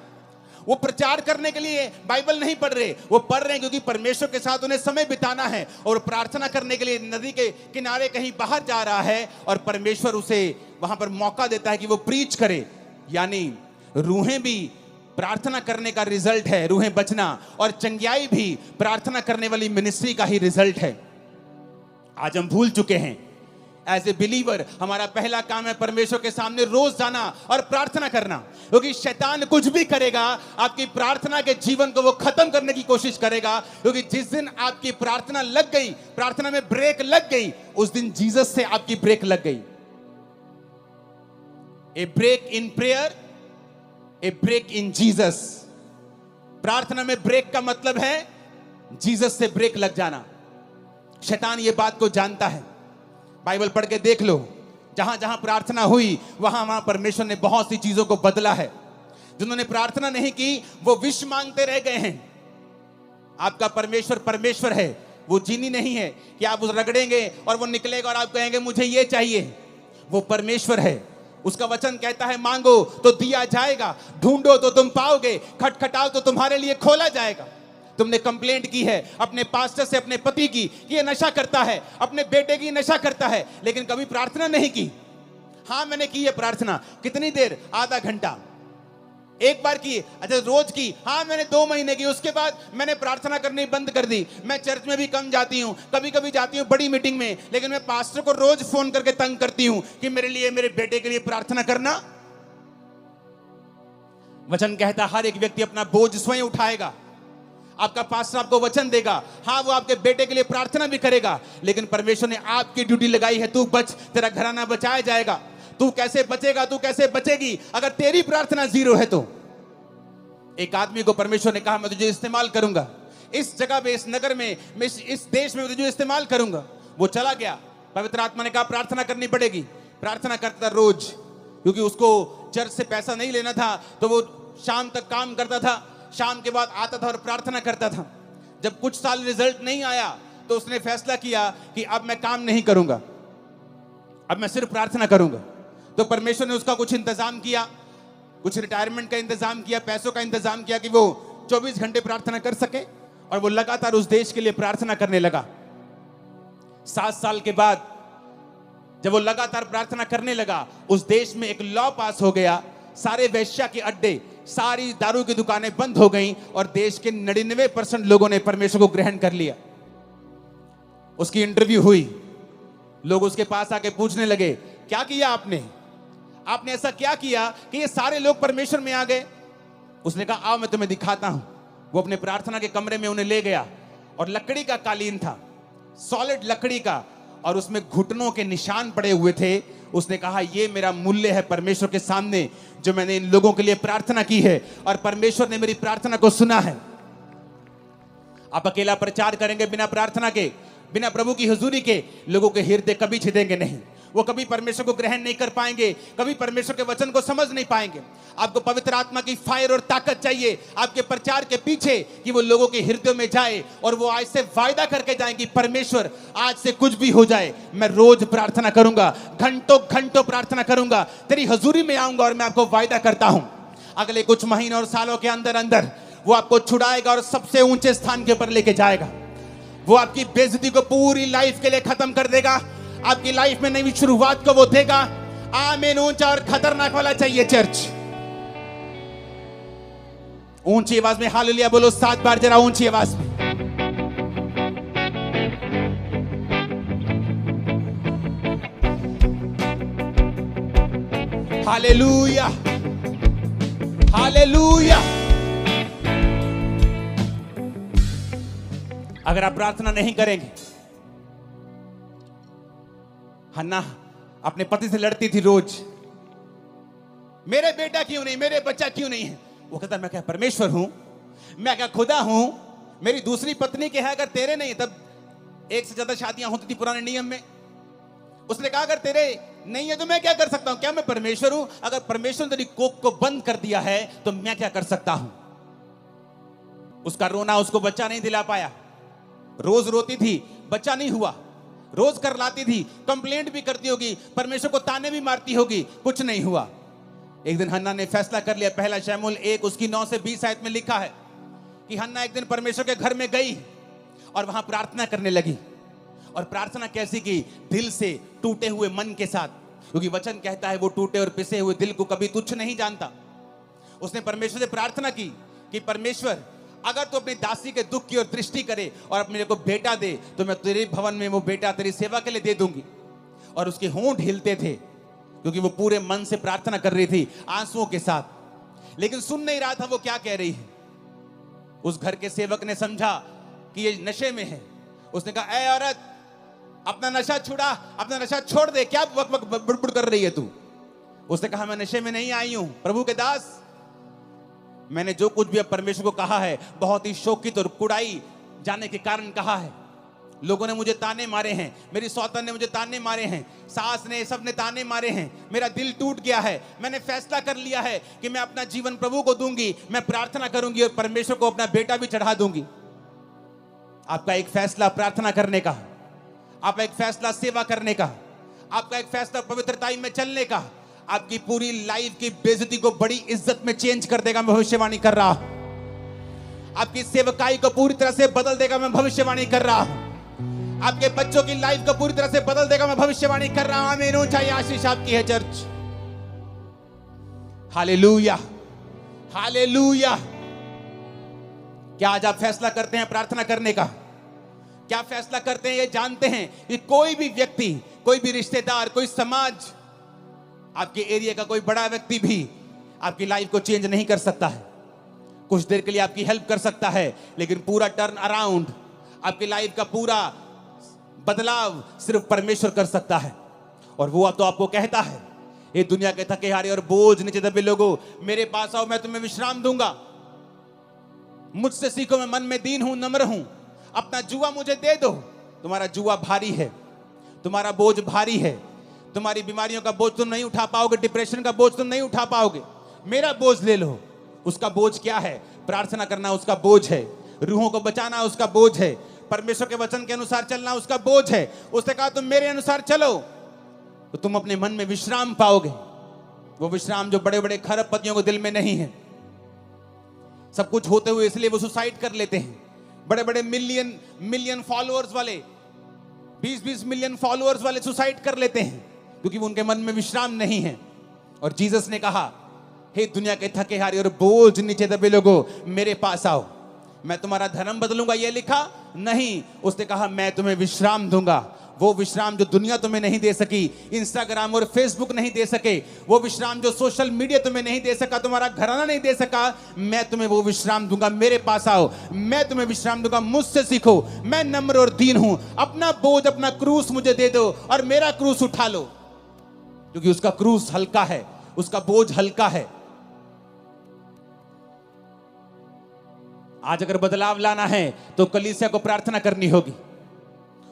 A: वो प्रचार करने के लिए बाइबल नहीं पढ़ रहे, वो पढ़ रहे हैं क्योंकि परमेश्वर के साथ उन्हें समय बिताना है। और प्रार्थना करने के लिए नदी के किनारे कहीं बाहर जा रहा है, और परमेश्वर उसे वहां पर मौका देता है कि वो प्रीच करे। यानी रूहें भी प्रार्थना करने का रिजल्ट है, रूहें बचना, और चंगाई भी प्रार्थना करने वाली मिनिस्ट्री का ही रिजल्ट है। आज हम भूल चुके हैं। एज ए बिलीवर हमारा पहला काम है परमेश्वर के सामने रोज जाना और प्रार्थना करना, क्योंकि शैतान कुछ भी करेगा, आपकी प्रार्थना के जीवन को वो खत्म करने की कोशिश करेगा। क्योंकि जिस दिन आपकी प्रार्थना लग गई, प्रार्थना में ब्रेक लग गई, उस दिन जीसस से आपकी ब्रेक लग गई। A break in prayer, a break in Jesus. प्रार्थना में ब्रेक का मतलब है जीसस से ब्रेक लग जाना। शैतान ये बात को जानता है। बाइबल पढ़ के देख लो, जहां जहां प्रार्थना हुई वहां वहां परमेश्वर ने बहुत सी चीजों को बदला है। जिन्होंने प्रार्थना नहीं की वो विष मांगते रह गए हैं। आपका परमेश्वर परमेश्वर है, वो जीनी नहीं है कि आप उस रगड़ेंगे और वो निकलेगा और आप कहेंगे मुझे ये चाहिए। वो परमेश्वर है, उसका वचन कहता है मांगो तो दिया जाएगा, ढूंढो तो तुम पाओगे, खटखटाओ तो तुम्हारे लिए खोला जाएगा। तुमने कंप्लेंट की है अपने पास्टर से, अपने पति की कि ये नशा करता है, अपने बेटे की नशा करता है, लेकिन कभी प्रार्थना नहीं की। हाँ मैंने की है प्रार्थना। कितनी देर? आधा घंटा। एक बार की? अच्छा रोज की? हाँ मैंने 2 महीने की। उसके बाद मैंने प्रार्थना करनी बंद कर दी। मैं चर्च में भी कम जाती हूँ, कभी कभी जाती हूँ बड़ी मीटिंग में, लेकिन मैं पास्टर को रोज फोन करके तंग करती हूँ कि मेरे लिए, मेरे बेटे के लिए प्रार्थना करना। वचन कहता हर एक व्यक्ति अपना बोझ स्वयं उठाएगा। आपका पास्टर आपको वचन देगा, हाँ वो आपके बेटे के लिए प्रार्थना भी करेगा, लेकिन परमेश्वर ने आपकी ड्यूटी लगाई है, तू बच, तेरा घराना बचाया जाएगा। तू कैसे बचेगा, तू कैसे बचेगी अगर तेरी प्रार्थना जीरो है तो? एक आदमी को परमेश्वर ने कहा मैं तुझे इस्तेमाल करूंगा, इस जगह पे, इस नगर में, मैं इस देश में तुझे इस्तेमाल करूंगा। वो चला गया। पवित्र आत्मा ने कहा प्रार्थना करनी पड़ेगी। प्रार्थना करता था रोज, क्योंकि उसको चर्च से पैसा नहीं लेना था, तो वो शाम तक काम करता था, शाम के बाद आता था और प्रार्थना करता था। जब कुछ साल रिजल्ट नहीं आया तो उसने फैसला किया कि अब मैं काम नहीं करूंगा, अब मैं सिर्फ प्रार्थना करूंगा। तो परमेश्वर ने उसका कुछ इंतजाम किया, कुछ रिटायरमेंट का इंतजाम किया, पैसों का इंतजाम किया कि वो 24 घंटे प्रार्थना कर सके, और वो लगातार उस देश के लिए प्रार्थना करने लगा। 7 साल के बाद जब वो लगातार प्रार्थना करने लगा, उस देश में एक लॉ पास हो गया, सारे वेश्या के अड्डे, सारी दारू की दुकानें बंद हो गईं, और देश के 99% लोगों ने परमेश्वर को ग्रहण कर लिया। उसकी इंटरव्यू हुई, लोग उसके पास आके पूछने लगे क्या किया आपने, आपने ऐसा क्या किया कि ये सारे लोग परमेश्वर में आ गए? उसने कहा आओ मैं तुम्हें दिखाता हूं। वो अपने प्रार्थना के कमरे में उन्हें ले गया, और लकड़ी का कालीन था, सॉलिड लकड़ी का, और उसमें घुटनों के निशान पड़े हुए थे। उसने कहा ये मेरा मूल्य है परमेश्वर के सामने, जो मैंने इन लोगों के लिए प्रार्थना की है, और परमेश्वर ने मेरी प्रार्थना को सुना है। आप अकेला प्रचार करेंगे बिना प्रार्थना के, बिना प्रभु की हुजूरी के, लोगों के हृदय कभी छिदेंगे नहीं। वो कभी परमेश्वर को ग्रहण नहीं कर पाएंगे, कभी परमेश्वर के वचन को समझ नहीं पाएंगे। आपको पवित्र आत्मा की फायर और ताकत चाहिए आपके प्रचार के पीछे, कि वो लोगों के हृदय में जाए, और वो आज से वायदा करके जाए कि परमेश्वर आज से कुछ भी हो जाए, मैं रोज प्रार्थना करूंगा, घंटों घंटों प्रार्थना करूंगा, तेरी हजूरी में आऊंगा, और मैं आपको वायदा करता हूं अगले कुछ महीनों और सालों के अंदर अंदर वो आपको छुड़ाएगा और सबसे ऊंचे स्थान के ऊपर लेके जाएगा। वो आपकी बेइज्जती को पूरी लाइफ के लिए खत्म कर देगा, आपकी लाइफ में नई शुरुआत को वो देगा। आमीन। ऊंचा और खतरनाक वाला चाहिए चर्च। ऊंची आवाज में हालेलुया बोलो 7 बार, जरा ऊंची आवाज में। Hallelujah, hallelujah. अगर आप प्रार्थना नहीं करेंगे, हन्ना अपने पति से लड़ती थी रोज, मेरे बेटा क्यों नहीं, मेरे बच्चा क्यों नहीं है। वो कहता मैं क्या परमेश्वर हूं, मैं क्या खुदा हूं, मेरी दूसरी पत्नी के है, अगर तेरे नहीं, तब 1 से ज्यादा शादियां होती थी पुराने नियम में। उसने कहा अगर तेरे नहीं है तो मैं क्या कर सकता हूं, क्या मैं परमेश्वर हूं? अगर परमेश्वर ने तेरी कोख को बंद कर दिया है तो मैं क्या कर सकता हूं। उसका रोना उसको बच्चा नहीं दिला पाया। रोज रोती थी, बच्चा नहीं हुआ। रोज कर लाती थी, कंप्लेंट भी करती होगी, परमेश्वर को ताने भी मारती होगी, कुछ नहीं हुआ। एक दिन हन्ना ने फैसला कर लिया। पहला शमूएल 1 उसकी 9 से 20 आयत में लिखा है कि हन्ना एक दिन परमेश्वर के घर में गई और वहां प्रार्थना करने लगी। और प्रार्थना कैसी की? दिल से, टूटे हुए मन के साथ, क्योंकि वचन कहता है वो टूटे और पिसे हुए दिल को कभी तुच्छ नहीं जानता। उसने परमेश्वर से प्रार्थना की कि परमेश्वर अगर तू अपनी दासी के दुख की ओर दृष्टि करे और अपने को बेटा दे, तो मैं तेरे भवन में वो बेटा तेरी सेवा के लिए दे दूंगी। और उसके होंठ हिलते थे, क्योंकि वो पूरे मन से प्रार्थना कर रही थी, आंसुओं के साथ, लेकिन सुन नहीं रहा था वो क्या कह रही है। उस घर के सेवक ने समझा कि ये नशे में है। उसने कहा ऐ औरत, अपना नशा छुड़ा, अपना नशा छोड़ दे, क्या वक वक बुड़बुड़ कर रही है तू? उसने कहा मैं नशे में नहीं आई हूं प्रभु के दास, मैंने जो कुछ भी अब परमेश्वर को कहा है बहुत ही शोकित और कुड़ाई जाने के कारण कहा है। लोगों ने मुझे ताने मारे हैं, मेरी सौतन ने मुझे ताने मारे हैं, सास ने, सब ने ताने मारे हैं, मेरा दिल टूट गया है। मैंने फैसला कर लिया है कि मैं अपना जीवन प्रभु को दूंगी, मैं प्रार्थना करूंगी और परमेश्वर को अपना बेटा भी चढ़ा दूंगी। आपका एक फैसला प्रार्थना करने का, आपका एक फैसला सेवा करने का, आपका एक फैसला पवित्रता में चलने का, आपकी पूरी लाइफ की बेइज्जती को बड़ी इज्जत में चेंज कर देगा। मैं भविष्यवाणी कर रहा हूं। आपकी सेवकाई को पूरी तरह से बदल देगा, मैं भविष्यवाणी कर रहा हूं। आपके बच्चों की लाइफ को पूरी तरह से बदल देगा, मैं भविष्यवाणी कर रहा हूं। आमीन। ऊंचाई आशीष आपकी है चर्च। Hallelujah, hallelujah. क्या आज आप फैसला करते हैं प्रार्थना करने का? क्या फैसला करते हैं? ये जानते हैं कि कोई भी व्यक्ति, कोई भी रिश्तेदार, कोई समाज, आपके एरिया का कोई बड़ा व्यक्ति भी आपकी लाइफ को चेंज नहीं कर सकता है। कुछ देर के लिए आपकी हेल्प कर सकता है, लेकिन पूरा टर्न अराउंड, आपकी लाइफ का पूरा बदलाव सिर्फ परमेश्वर कर सकता है। और वो अब तो आपको कहता है, ये दुनिया के थके हारे और बोझ नीचे दबे लोगों, मेरे पास आओ, मैं तुम्हें विश्राम दूंगा। मुझसे सीखो, मैं मन में दीन हूं, नम्र हूं। अपना जुआ मुझे दे दो। तुम्हारा जुआ भारी है, तुम्हारा बोझ भारी है, तुम्हारी बीमारियों का बोझ तुम नहीं उठा पाओगे, डिप्रेशन का बोझ तुम नहीं उठा पाओगे। मेरा बोझ ले लो। उसका बोझ क्या है? प्रार्थना करना उसका बोझ है, रूहों को बचाना उसका बोझ है, परमेश्वर के वचन के अनुसार चलना उसका बोझ है। उसने कहा तुम मेरे अनुसार चलो तो तुम अपने मन में विश्राम पाओगे। वो विश्राम जो बड़े बड़े खरबपतियों को दिल में नहीं है। सब कुछ होते हुए इसलिए वो सुसाइड कर लेते हैं। बड़े बड़े मिलियन फॉलोअर्स वाले, 20-20 मिलियन फॉलोअर्स वाले सुसाइड कर लेते हैं क्योंकि उनके मन में विश्राम नहीं है। और जीसस ने कहा, हे दुनिया के थके हारे और बोझ नीचे दबे लोगों, मेरे पास आओ, मैं तुम्हारा धर्म बदलूंगा। ये लिखा नहीं, उसने कहा मैं तुम्हें विश्राम दूंगा। वो विश्राम जो दुनिया तुम्हें नहीं दे सकी, इंस्टाग्राम और फेसबुक नहीं दे सके, वो विश्राम जो सोशल मीडिया तुम्हें नहीं दे सका, तुम्हारा घराना नहीं दे सका, मैं तुम्हें वो विश्राम दूंगा। मेरे पास आओ, मैं तुम्हें विश्राम दूंगा। मुझसे सीखो, मैं नम्र और दीन हूं। अपना बोझ, अपना क्रूस मुझे दे दो और मेरा क्रूस उठा लो, क्योंकि उसका क्रूस हल्का है, उसका बोझ हल्का है। आज अगर बदलाव लाना है तो कलीसिया को प्रार्थना करनी होगी,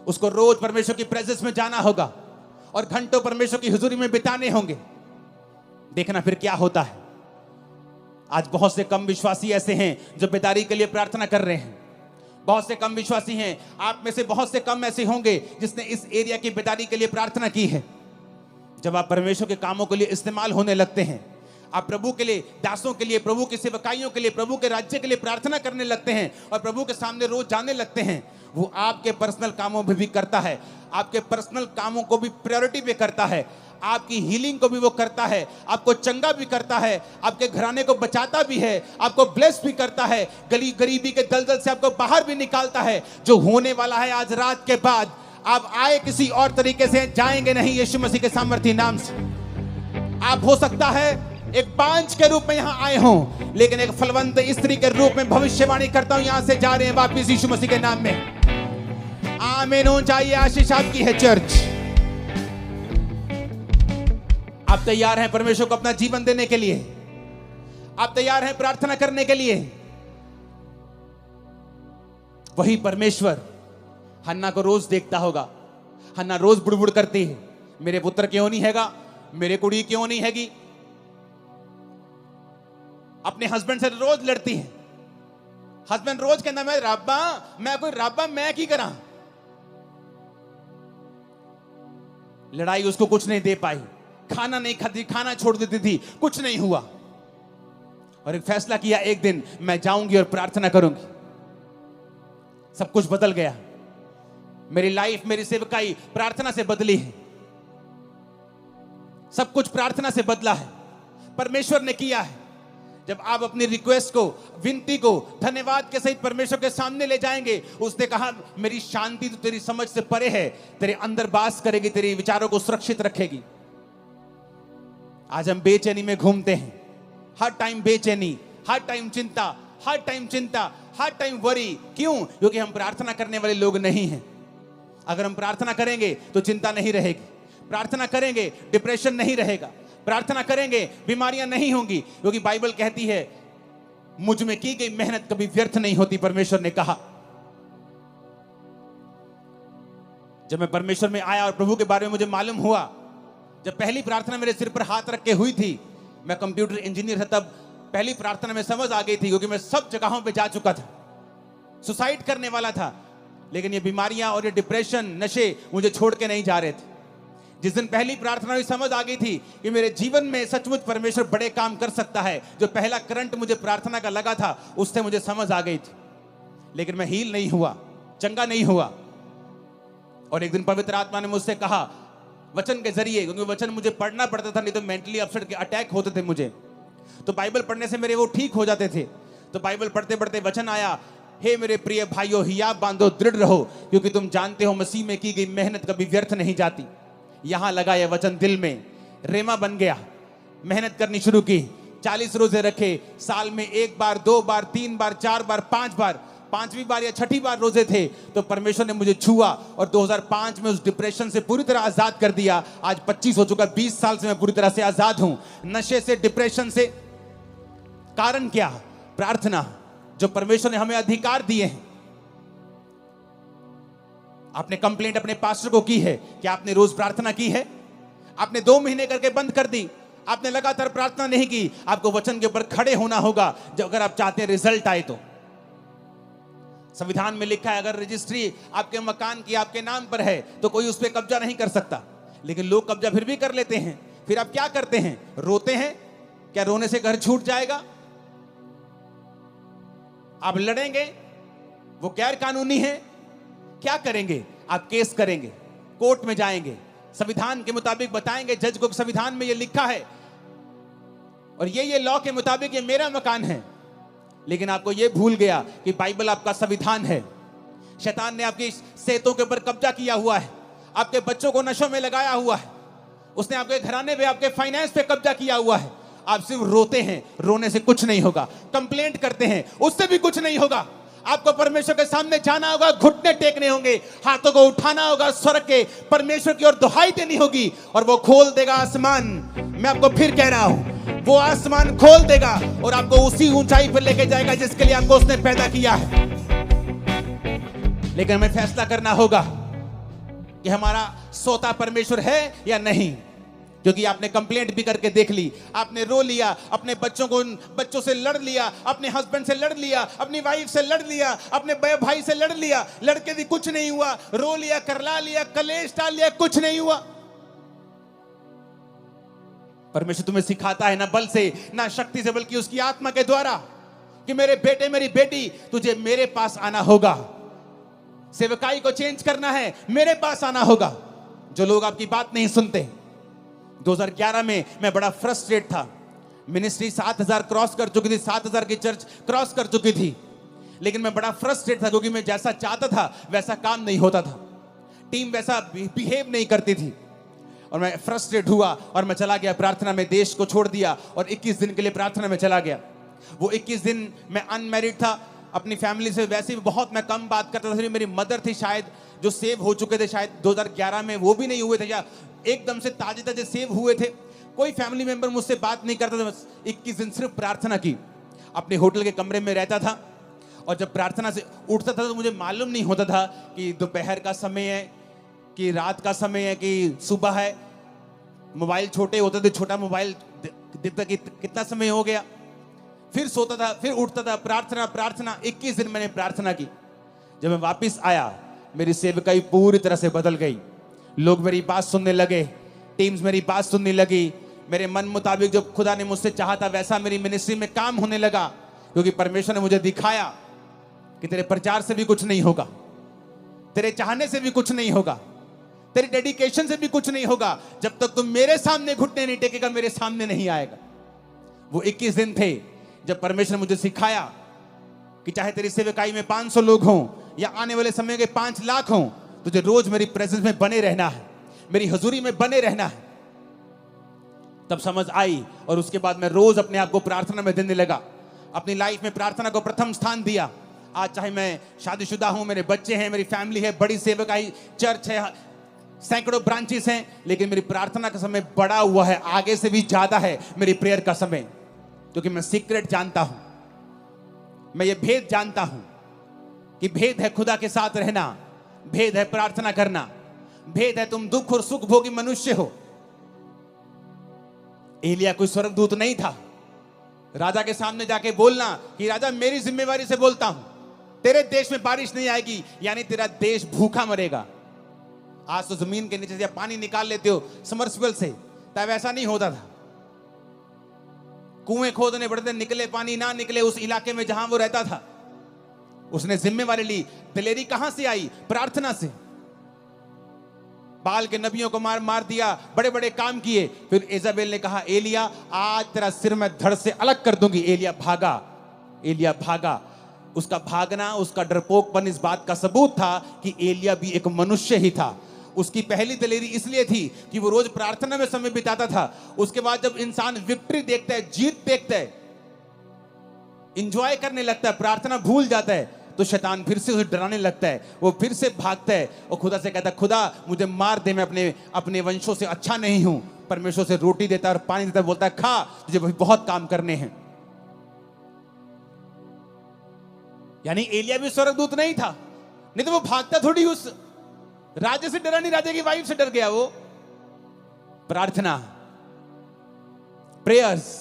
A: उसको रोज परमेश्वर की प्रेजेंस में जाना होगा और घंटों परमेश्वर की हुजूरी में बिताने होंगे। देखना फिर क्या होता है। आज बहुत से कम विश्वासी ऐसे हैं जो बेदारी के लिए प्रार्थना कर रहे हैं। बहुत से कम विश्वासी हैं, आप में से बहुत से कम ऐसे होंगे जिसने इस एरिया की बेदारी के लिए प्रार्थना की है। जब आप परमेश्वर के कामों के लिए इस्तेमाल होने लगते हैं, आप प्रभु के लिए, दासों के लिए, प्रभु की सेवकाइयों के लिए, प्रभु के राज्य के लिए प्रार्थना करने लगते हैं और प्रभु के सामने रोज जाने लगते हैं, वो आपके पर्सनल कामों में भी करता है, आपके पर्सनल कामों को भी प्रायोरिटी पे करता है, आपकी हीलिंग को भी वो करता है, आपको चंगा भी करता है, आपके घराने को बचाता भी है, आपको ब्लेस भी करता है, गरीबी के दलदल से आपको बाहर भी निकालता है। जो होने वाला है आज रात के बाद, आप आए किसी और तरीके से, जाएंगे नहीं यीशु मसीह के सामर्थी नाम से। आप हो सकता है एक बांझ के रूप में यहां आए हों, लेकिन एक फलवंत स्त्री के रूप में भविष्यवाणी करता हूं, यहां से जा रहे हैं वापिस यीशु मसीह के नाम में। आमीन। चाहिए आशीष आपकी है चर्च। आप तैयार हैं परमेश्वर को अपना जीवन देने के लिए? आप तैयार हैं प्रार्थना करने के लिए? वही परमेश्वर हन्ना को रोज देखता होगा। हन्ना रोज बुड़बुड़ करती है, मेरे पुत्र क्यों नहीं हैगा, मेरे कुड़ी क्यों नहीं हैगी। अपने हस्बैंड से रोज लड़ती है। हस्बैंड रोज कहना, मैं रब्बा, मैं कोई रब्बा, मैं की करा। लड़ाई उसको कुछ नहीं दे पाई, खाना नहीं खाती, खाना छोड़ देती थी, कुछ नहीं हुआ। और एक फैसला किया, एक दिन मैं जाऊंगी और प्रार्थना करूंगी। सब कुछ बदल गया। मेरी लाइफ, मेरी सेवकाई प्रार्थना से बदली है। सब कुछ प्रार्थना से बदला है, परमेश्वर ने किया है। जब आप अपनी रिक्वेस्ट को, विनती को धन्यवाद के सहित परमेश्वर के सामने ले जाएंगे, उसने कहा मेरी शांति तो तेरी समझ से परे है, तेरे अंदर वास करेगी, तेरे विचारों को सुरक्षित रखेगी। आज हम बेचैनी में घूमते हैं, हर टाइम बेचैनी, हर टाइम चिंता, हर टाइम चिंता, हर टाइम वरी। क्यों? क्योंकि हम प्रार्थना करने वाले लोग नहीं हैं। अगर हम प्रार्थना करेंगे तो चिंता नहीं रहेगी, प्रार्थना करेंगे डिप्रेशन नहीं रहेगा, प्रार्थना करेंगे बीमारियां नहीं होंगी, क्योंकि बाइबल कहती है मुझ में की गई मेहनत कभी व्यर्थ नहीं होती, परमेश्वर ने कहा। जब मैं परमेश्वर में आया और प्रभु के बारे में मुझे मालूम हुआ, जब पहली प्रार्थना मेरे सिर पर हाथ रख के हुई थी, मैं कंप्यूटर इंजीनियर था, तब पहली प्रार्थना में समझ आ गई थी, क्योंकि मैं सब जगहों पे जा चुका था, सुसाइड करने वाला था, लेकिन ये बीमारियां और ये डिप्रेशन, नशे मुझे छोड़ के नहीं जा रहे थे। जिस दिन पहली प्रार्थना हुई समझ आ गई थी कि मेरे जीवन में सचमुच परमेश्वर बड़े काम कर सकता है। जो पहला करंट मुझे प्रार्थना का लगा था उससे मुझे समझ आ गई थी, लेकिन मैं हील नहीं हुआ, चंगा नहीं हुआ। और एक दिन पवित्र आत्मा ने मुझसे कहा वचन के जरिए, क्योंकि वचन मुझे पढ़ना पड़ता था, नहीं तो मेंटली अपसेट के अटैक होते थे मुझे, तो बाइबल पढ़ने से मेरे वो ठीक हो जाते थे। तो बाइबल पढ़ते पढ़ते वचन आया, हे मेरे प्रिय भाइयों हियाव बांधो, दृढ़ रहो, क्योंकि तुम जानते हो मसीह में की गई मेहनत कभी व्यर्थ नहीं जाती। यहां लगा यह वचन दिल में, रेमा बन गया, मेहनत करनी शुरू की, 40 रोजे रखे, साल में 1 बार 2 बार 3 बार 4 बार 5 बार, 5वीं बार या 6ठी बार रोजे थे तो परमेश्वर ने मुझे छुआ और 2005 में उस डिप्रेशन से पूरी तरह आजाद कर दिया। आज 25 हो चुका, 20 साल से मैं पूरी तरह से आजाद हूं, नशे से, डिप्रेशन से। कारण क्या? प्रार्थना, जो परमेश्वर ने हमें अधिकार दिए हैं। आपने कंप्लेंट अपने पास्टर को की है कि आपने रोज प्रार्थना की है? आपने 2 महीने करके बंद कर दी, आपने लगातार प्रार्थना नहीं की। आपको वचन के ऊपर खड़े होना होगा जब अगर आप चाहते हैं रिजल्ट आए तो। संविधान में लिखा है अगर रजिस्ट्री आपके मकान की आपके नाम पर है तो कोई उस पर कब्जा नहीं कर सकता, लेकिन लोग कब्जा फिर भी कर लेते हैं। फिर आप क्या करते हैं? रोते हैं। क्या रोने से घर छूट जाएगा? आप लड़ेंगे, वो गैर कानूनी है। क्या करेंगे? आप केस करेंगे, कोर्ट में जाएंगे, संविधान के मुताबिक बताएंगे जज को संविधान में ये लिखा है और ये लॉ के मुताबिक ये मेरा मकान है। लेकिन आपको ये भूल गया कि बाइबल आपका संविधान है। शैतान ने आपकी सेहतों के ऊपर कब्जा किया हुआ है, आपके बच्चों को नशों में लगाया हुआ है, उसने आपके घराने पे, आपके फाइनेंस पे कब्जा किया हुआ है। आप सिर्फ रोते हैं, रोने से कुछ नहीं होगा। कंप्लेंट करते हैं, उससे भी कुछ नहीं होगा। आपको परमेश्वर के सामने जाना होगा, घुटने टेकने होंगे, हाथों को उठाना होगा, स्वर के परमेश्वर की ओर दुहाई देनी होगी और वो खोल देगा आसमान। मैं आपको फिर कह रहा हूं, वो आसमान खोल देगा और आपको उसी ऊंचाई पर लेके जाएगा जिसके लिए आपको उसने पैदा किया है। लेकिन हमें फैसला करना होगा कि हमारा सोता परमेश्वर है या नहीं। क्योंकि आपने कंप्लेंट भी करके देख ली, आपने रो लिया, अपने बच्चों से लड़ लिया, अपने हस्बैंड से लड़ लिया, अपनी वाइफ से लड़ लिया, अपने भाई से लड़ लिया, लड़के भी कुछ नहीं हुआ, रो लिया, करला लिया, कलेश डाल लिया, कुछ नहीं हुआ। परमेश्वर तुम्हें सिखाता है ना बल से ना शक्ति से, बल्कि उसकी आत्मा के द्वारा कि मेरे बेटे मेरी बेटी, तुझे मेरे पास आना होगा। सेवकाई को चेंज करना है, मेरे पास आना होगा। जो लोग आपकी बात नहीं सुनते। 2011 में मैं बड़ा फ्रस्ट्रेट था। मिनिस्ट्री 7000 क्रॉस कर चुकी थी, 7000 की चर्च क्रॉस कर चुकी थी, लेकिन मैं बड़ा फ्रस्ट्रेट था क्योंकि मैं जैसा चाहता था वैसा काम नहीं होता था, टीम वैसा बिहेव नहीं करती थी। और मैं फ्रस्ट्रेट हुआ और मैं चला गया प्रार्थना में, देश को छोड़ दिया और 21 दिन के लिए प्रार्थना में चला गया। वो 21 दिन मैं अनमैरिड था, अपनी फैमिली से वैसे भी बहुत मैं कम बात करता था। मेरी मदर थी शायद, जो सेव हो चुके थे शायद 2011 में, वो भी नहीं हुए थे या एकदम से ताजे ताजे सेव हुए थे। कोई फैमिली मेंबर मुझसे बात नहीं करता था। बस 21 दिन सिर्फ प्रार्थना की। अपने होटल के कमरे में रहता था और जब प्रार्थना से उठता था तो मुझे मालूम नहीं होता था कि दोपहर का समय है कि रात का समय है कि सुबह है। मोबाइल छोटे होते थे, छोटा मोबाइल दिखता कि कितना समय हो गया। फिर सोता था, फिर उठता था, प्रार्थना प्रार्थना। 21 दिन मैंने प्रार्थना की। जब मैं वापस आया मेरी सेवकाई पूरी तरह से बदल गई। लोग मेरी बात सुनने लगे, टीम्स मेरी बात सुनने लगी। मेरे मन मुताबिक जो खुदा ने मुझसे चाहा था वैसा मेरी मिनिस्ट्री में काम होने लगा, क्योंकि परमेश्वर ने मुझे दिखाया कि तेरे प्रचार से भी कुछ नहीं होगा, तेरे चाहने से भी कुछ नहीं होगा, तेरे डेडिकेशन से भी कुछ नहीं होगा। जब तक तुम मेरे सामने घुटने नहीं टेकेगा, मेरे सामने नहीं आएगा। वो 21 दिन थे जब परमेश्वर ने मुझे सिखाया कि चाहे तेरी सेवकाई में 500 लोग हों या आने वाले समय के 5 लाख हों, तुझे रोज मेरी प्रेजेंस में बने रहना है, मेरी हजूरी में बने रहना है। तब समझ आई और उसके बाद मैं रोज अपने आप को प्रार्थना में देने लगा। अपनी लाइफ में प्रार्थना को प्रथम स्थान दिया। आज चाहे मैं शादीशुदा हूं, मेरे बच्चे हैं, मेरी फैमिली है, बड़ी सेवकाई चर्च है, सैकड़ों ब्रांचेस हैं, लेकिन मेरी प्रार्थना का समय बड़ा हुआ है, आगे से भी ज्यादा है मेरी प्रेयर का समय। क्योंकि मैं सीक्रेट जानता हूं, मैं ये भेद जानता हूं कि भेद है खुदा के साथ रहना, भेद है प्रार्थना करना, भेद है तुम दुख और सुख भोगी मनुष्य हो। एलिया कोई स्वर्गदूत नहीं था। राजा के सामने जाके बोलना कि राजा मेरी जिम्मेवारी से बोलता हूं, तेरे देश में बारिश नहीं आएगी, यानी तेरा देश भूखा मरेगा। आज तो जमीन के नीचे से पानी निकाल लेते हो समरसेबल से, तब ऐसा नहीं होता था। कुएं खोदने पड़ते, निकले पानी ना निकले उस इलाके में जहां वो रहता था। उसने जिम्मेवारी ली। दिलेरी कहां से आई? प्रार्थना से। बाल के नबियों को मार दिया, बड़े बड़े काम किए। फिर इजाबेल ने कहा, एलिया आज तेरा सिर मैं धड़ से अलग कर दूंगी। एलिया भागा, एलिया भागा। उसका भागना, उसका डरपोकपन इस बात का सबूत था कि एलिया भी एक मनुष्य ही था। उसकी पहली दलेरी इसलिए थी कि वो रोज प्रार्थना में समय बिताता था। उसके बाद जब इंसान विक्ट्री देखता है, जीत देखता है, इंजॉय करने लगता है, प्रार्थना भूल जाता है, तो शैतान फिर से उसे डराने लगता है। वो फिर से भागता है और खुदा से कहता है, खुदा मुझे मार दे, मैं अपने वंशों से अच्छा नहीं हूं। परमेश्वर से रोटी देता है और पानी देता है, बोलता है खा, तुझे बहुत काम करने हैं। यानी एलिया भी स्वर्गदूत नहीं था, नहीं तो वो भागता थोड़ी। उस राजे से डरा नहीं, राजे की वाइफ से डर गया वो। प्रार्थना, प्रेयर्स।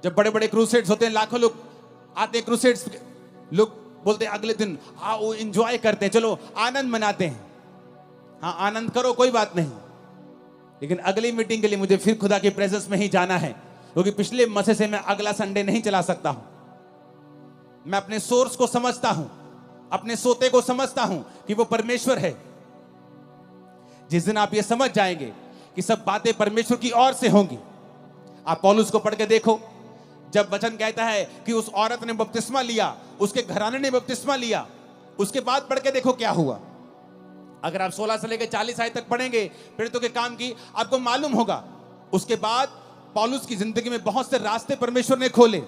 A: जब बड़े बड़े क्रूसेड्स होते हैं, लाखों लोग आते हैं क्रूसेड्स, लोग बोलते हैं अगले दिन आओ एंजॉय करते हैं, चलो आनंद मनाते हैं। हाँ आनंद करो, कोई बात नहीं, लेकिन अगली मीटिंग के लिए मुझे फिर खुदा की प्रेजेंस में ही जाना है, क्योंकि पिछले मसे से मैं अगला संडे नहीं चला सकता हूं। मैं अपने सोर्स को समझता हूं, अपने सोते को समझता हूं कि वो परमेश्वर है। जिस दिन आप ये समझ जाएंगे कि सब बातें परमेश्वर की ओर से होंगी। आप पौलुस को पढ़ के देखो, जब वचन कहता है कि उस औरत ने बपतिस्मा लिया, उसके घराने ने बपतिस्मा लिया, उसके बाद पढ़ के देखो क्या हुआ। अगर आप 16 से लेकर 40 आयत तक पढ़ेंगे प्रेरितों के काम की, आपको मालूम होगा। उसके बाद पौलुस की जिंदगी में बहुत से रास्ते परमेश्वर ने खोले।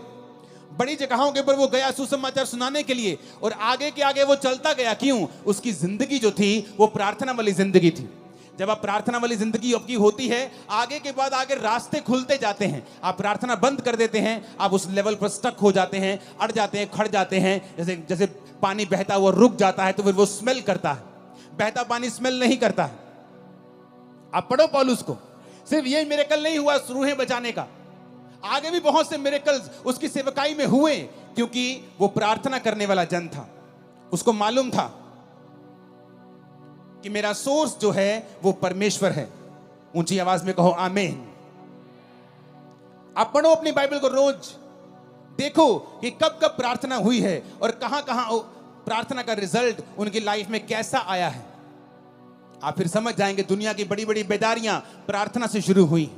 A: बड़ी जगहों के ऊपर वो गया सुसमाचार सुनाने के लिए, और आगे के आगे वो चलता गया। क्यों? उसकी जिंदगी जो थी वो प्रार्थना वाली जिंदगी थी। जब आप प्रार्थना वाली जिंदगी आपकी होती है, आगे के बाद आगे रास्ते खुलते जाते हैं। आप प्रार्थना बंद कर देते हैं, आप उस लेवल पर स्टक हो जाते हैं, अड़ जाते हैं, खड़ जाते हैं। जैसे जैसे पानी बहता हुआ रुक जाता है तो फिर वो स्मेल करता है। बहता पानी स्मेल नहीं करता है। आप पढ़ो पौलुस को, सिर्फ ये मिरेकल नहीं हुआ रूहें बचाने का, आगे भी बहुत से मिरेकल्स उसकी सेवकाई में हुए, क्योंकि वो प्रार्थना करने वाला जन था। उसको मालूम था कि मेरा सोर्स जो है वो परमेश्वर है। ऊंची आवाज में कहो आमीन। आप पढ़ो अपनी बाइबल को, रोज देखो कि कब कब प्रार्थना हुई है और कहां कहां प्रार्थना का रिजल्ट उनकी लाइफ में कैसा आया है। आप फिर समझ जाएंगे दुनिया की बड़ी बड़ी बेदारियां प्रार्थना से शुरू हुई।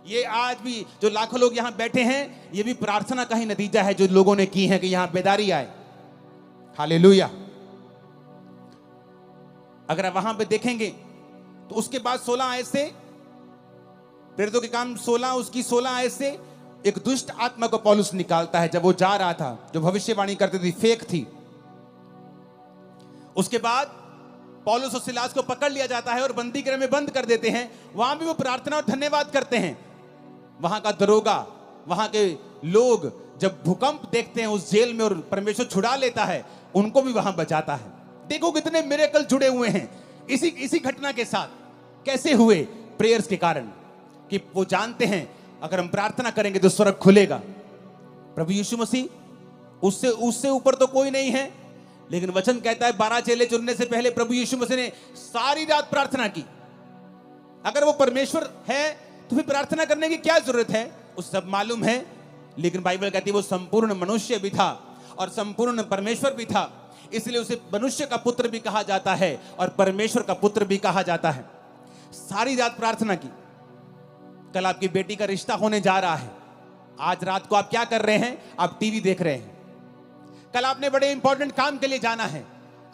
A: ये आज भी जो लाखों लोग यहां बैठे हैं, ये भी प्रार्थना का ही नतीजा है जो लोगों ने की है कि यहां बेदारी आए। हालेलुया। अगर आप वहां पे देखेंगे तो उसके बाद 16 आयत से, प्रेरितों के काम 16 उसकी 16 आयत से एक दुष्ट आत्मा को पौलुस निकालता है। जब वो जा रहा था, जो भविष्यवाणी करती थी फेक थी। उसके बाद पौलुस और सिलास को पकड़ लिया जाता है और बंदी गृह में बंद कर देते हैं। वहां भी वो प्रार्थना और धन्यवाद करते हैं। वहां का दरोगा, वहां के लोग जब भूकंप देखते हैं उस जेल में और परमेश्वर छुड़ा लेता है, उनको भी वहां बचाता है। देखो कितने मिरेकल जुड़े हुए हैं इसी घटना के साथ। कैसे हुए? प्रेयर्स के कारण, कि वो जानते हैं अगर हम प्रार्थना करेंगे तो स्वर्ग खुलेगा। प्रभु यीशु मसीह उससे ऊपर तो कोई नहीं है, लेकिन वचन कहता है 12 चेले चुनने से पहले प्रभु यीशु मसीह ने सारी रात प्रार्थना की। अगर वो परमेश्वर है तो फिर प्रार्थना करने की क्या जरूरत है? उस सब मालूम है, लेकिन बाइबल कहती है वो संपूर्ण मनुष्य भी था और संपूर्ण परमेश्वर भी था, इसलिए उसे मनुष्य का पुत्र भी कहा जाता है और परमेश्वर का पुत्र भी कहा जाता है। सारी रात प्रार्थना की। कल आपकी बेटी का रिश्ता होने जा रहा है। आज रात को आप क्या कर रहे हैं? आप टीवी देख रहे हैं। कल आपने बड़े इंपॉर्टेंट काम के लिए जाना है।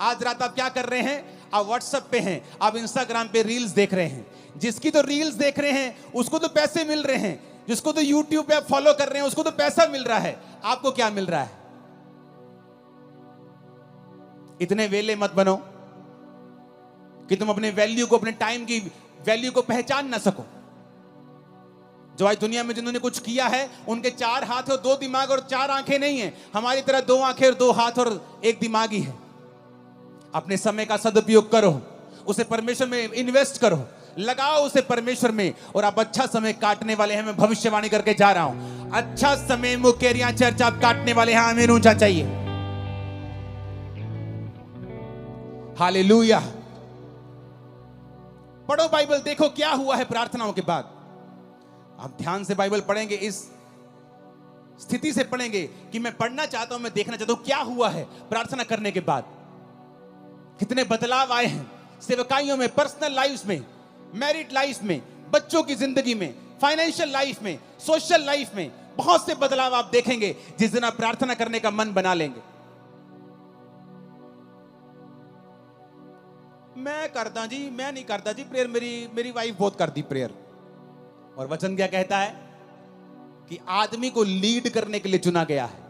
A: आज रात आप क्या कर रहे हैं? आप व्हाट्सएप पे हैं, आप इंस्टाग्राम पे रील्स देख रहे हैं। जिसकी तो रील्स देख रहे हैं उसको तो पैसे मिल रहे हैं, जिसको तो यूट्यूब पे आप फॉलो कर रहे हैं उसको तो पैसा मिल रहा है। आपको क्या मिल रहा है? इतने वेले मत बनो कि तुम अपने वैल्यू को, अपने टाइम की वैल्यू को पहचान ना सको। जो आज दुनिया में जिन्होंने कुछ किया है, उनके 4 हाथ और 2 दिमाग और 4 आंखें नहीं है। हमारी तरह 2 आंखें और 2 हाथ और 1 दिमाग ही है। अपने समय का सदुपयोग करो, उसे परमेश्वर में इन्वेस्ट करो, लगाओ उसे परमेश्वर में, और आप अच्छा समय काटने वाले हैं। मैं भविष्यवाणी करके जा रहा हूं, अच्छा समय मुकेरिया चर्च आप काटने वाले हैं। आमीन ऊंचा चाहिए। हालेलुया। पढ़ो बाइबल, देखो क्या हुआ है प्रार्थनाओं के बाद। आप ध्यान से बाइबल पढ़ेंगे, इस स्थिति से पढ़ेंगे कि मैं पढ़ना चाहता हूं, मैं देखना चाहता हूं क्या हुआ है प्रार्थना करने के बाद। कितने बदलाव आए हैं सेवकाइयों में, पर्सनल लाइफ में, मैरिड लाइफ में, बच्चों की जिंदगी में, फाइनेंशियल लाइफ में, सोशल लाइफ में। बहुत से बदलाव आप देखेंगे जिस दिन आप प्रार्थना करने का मन बना लेंगे। मैं करता जी, मैं नहीं करता जी प्रेयर, मेरी वाइफ बहुत करती प्रेयर। और वचन क्या कहता है कि आदमी को लीड करने के लिए चुना गया है।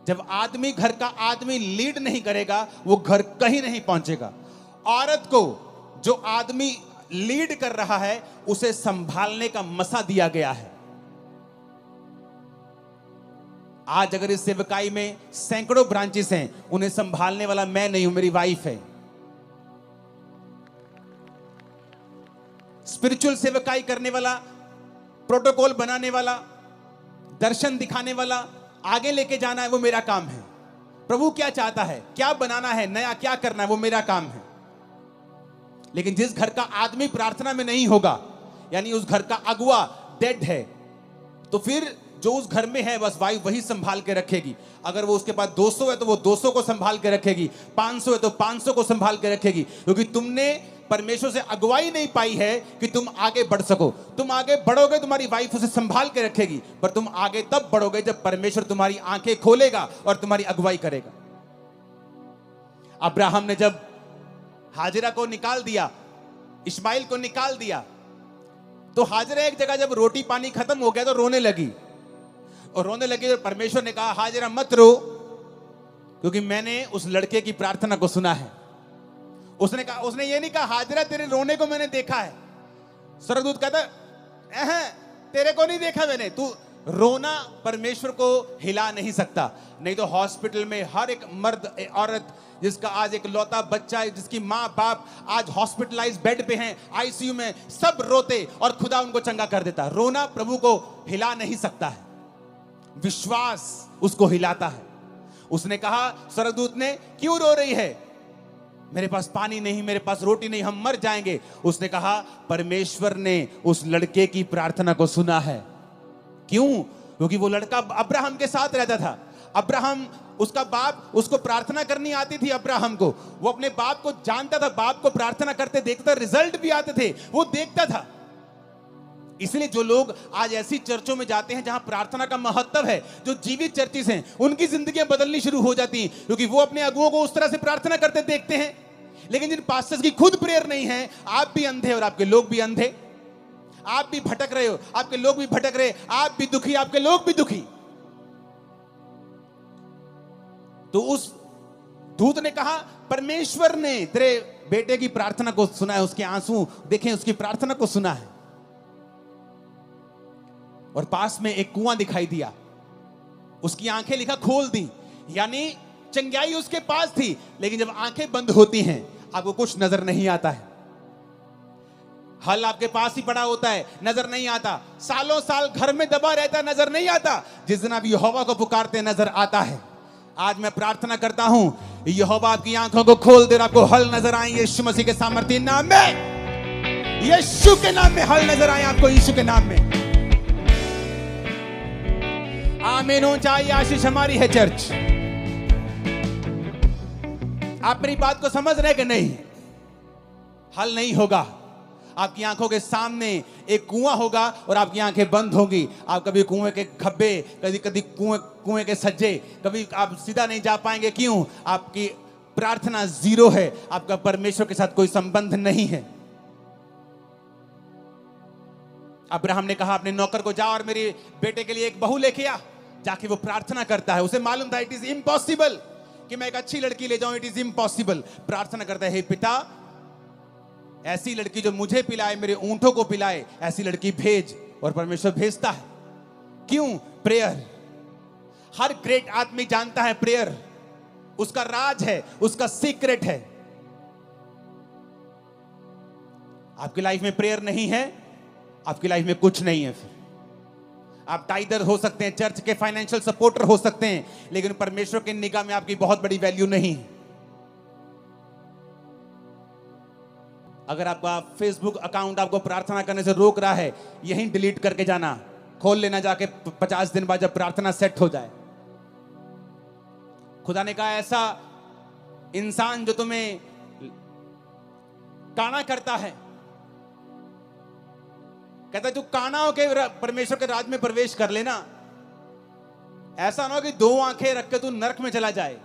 A: जब आदमी, घर का आदमी लीड नहीं करेगा, वो घर कहीं नहीं पहुंचेगा। औरत को जो आदमी लीड कर रहा है उसे संभालने का मसा दिया गया है। आज अगर इस सेवकाई में सैकड़ों ब्रांचेस हैं, उन्हें संभालने वाला मैं नहीं हूं, मेरी वाइफ है। स्पिरिचुअल सेवकाई करने वाला, प्रोटोकॉल बनाने वाला, दर्शन दिखाने वाला, आगे लेके जाना है, वो मेरा काम है। प्रभु क्या चाहता है, क्या बनाना है, नया क्या करना है, वो मेरा काम है। लेकिन जिस घर का आदमी प्रार्थना में नहीं होगा, यानी उस घर का अगुआ डेड है, तो फिर जो उस घर में है बस वाइफ वही संभाल के रखेगी। अगर वो उसके पास 200 है तो वो 200 को संभाल के रखेगी, 500 है तो 500 को संभाल के रखेगी, क्योंकि तुमने परमेश्वर से अगुवाई नहीं पाई है कि तुम आगे बढ़ सको। तुम आगे बढ़ोगे, तुम्हारी वाइफ उसे संभाल के रखेगी, पर तुम आगे तब बढ़ोगे जब परमेश्वर तुम्हारी आंखें खोलेगा और तुम्हारी अगुवाई करेगा। अब्राहम ने जब हाजिरा को निकाल दिया, इस्माइल को निकाल दिया, तो हाजिरा एक जगह जब रोटी पानी खत्म हो गया तो रोने लगी। और रोने लगी तो परमेश्वर ने कहा, हाजिरा मत रो, क्योंकि मैंने उस लड़के की प्रार्थना को सुना है। उसने कहा, उसने ये नहीं कहा, हाजिरा तेरे रोने को मैंने देखा है। स्वर्गदूत कहता, तेरे को नहीं देखा मैंने, तू रोना परमेश्वर को हिला नहीं सकता। नहीं तो हॉस्पिटल में हर एक मर्द औरत जिसका आज एक लौता बच्चा है, जिसकी माँ बाप आज हॉस्पिटलाइज बेड पे हैं, आईसीयू में, सब रोते और खुदा उनको चंगा कर देता। रोना प्रभु को हिला नहीं सकता है, विश्वास उसको हिलाता है। उसने कहा, स्वर्गदूत ने, क्यों रो रही है? मेरे पास पानी नहीं, मेरे पास रोटी नहीं, हम मर जाएंगे। उसने कहा, परमेश्वर ने उस लड़के की प्रार्थना को सुना है। क्यों? क्योंकि वो लड़का अब्राहम के साथ रहता था। अब्राहम, उसका बाप, उसको प्रार्थना करनी आती थी अब्राहम को। वो अपने बाप को जानता था, बाप को प्रार्थना करते देखता, रिजल्ट भी आते थे, वो देखता था। इसलिए जो लोग आज ऐसी चर्चों में जाते हैं जहां प्रार्थना का महत्व है, जो जीवित चर्चिस हैं, उनकी जिंदगियां बदलनी शुरू हो जाती हैं, क्योंकि वो अपने अगुओं को उस तरह से प्रार्थना करते देखते हैं। लेकिन जिन पास्टर्स की खुद प्रेयर नहीं है, आप भी अंधे और आपके लोग भी अंधे, आप भी भटक रहे हो, आपके लोग भी भटक रहे, आप भी दुखी, आपके लोग भी दुखी। तो उस दूत ने कहा, परमेश्वर ने तेरे बेटे की प्रार्थना को सुना है, उसके आंसू देखें, उसकी प्रार्थना को सुना है। और पास में एक कुआं दिखाई दिया, उसकी आंखें लिखा खोल दी, यानी चंगाई उसके पास थी। लेकिन जब आंखें बंद होती हैं, आपको कुछ नजर नहीं आता है। हल आपके पास ही पड़ा होता है, नजर नहीं आता। सालों साल घर में दबा रहता, नजर नहीं आता। जिस दिन आप यहोवा को पुकारते हैं, नजर आता है। आज मैं प्रार्थना करता हूं, यहोवा आपकी आंखों को खोल दे और आपको हल नजर आए यीशु मसीह के सामर्थ्य नाम में। यीशु के नाम में हल नजर आए आपको, यीशु के नाम में। आमीन हो चाहिए, आशीष हमारी है चर्च। आप मेरी बात को समझ रहे कि नहीं? हल नहीं होगा। आपकी आंखों के सामने एक कुआं होगा और आपकी आंखें बंद होंगी। आप कभी कुएं के खब्बे, कभी कभी कुएं के सज्जे, कभी आप सीधा नहीं जा पाएंगे। क्यों? आपकी प्रार्थना जीरो है, आपका परमेश्वर के साथ कोई संबंध नहीं है। अब्राहम ने कहा अपने नौकर को, जा और मेरे बेटे के लिए एक बहू लेके आ। जाके वो प्रार्थना करता है। उसे मालूम था इट इज इम्पॉसिबल कि मैं एक अच्छी लड़की ले जाऊं, इट इज इम्पॉसिबल। प्रार्थना करता है, हे पिता, ऐसी लड़की जो मुझे पिलाए, मेरे ऊंटों को पिलाए, ऐसी लड़की भेज। और परमेश्वर भेजता है। क्यों? प्रेयर। हर ग्रेट आदमी जानता है प्रेयर उसका राज है, उसका सीक्रेट है। आपकी लाइफ में प्रेयर नहीं है, आपकी लाइफ में कुछ नहीं है। फिर आप टाइडर हो सकते हैं, चर्च के फाइनेंशियल सपोर्टर हो सकते हैं, लेकिन परमेश्वर की निगाह में आपकी बहुत बड़ी वैल्यू नहीं है। अगर आपका फेसबुक अकाउंट आपको प्रार्थना करने से रोक रहा है, यहीं डिलीट करके जाना, खोल लेना जाके 50 दिन बाद जब प्रार्थना सेट हो जाए। खुदा ने कहा ऐसा इंसान जो तुम्हें काना करता है, कहता है तू काना होके परमेश्वर के राज में प्रवेश कर लेना। ऐसा ना हो कि 2 आंखें रख के तू नरक में चला जाए।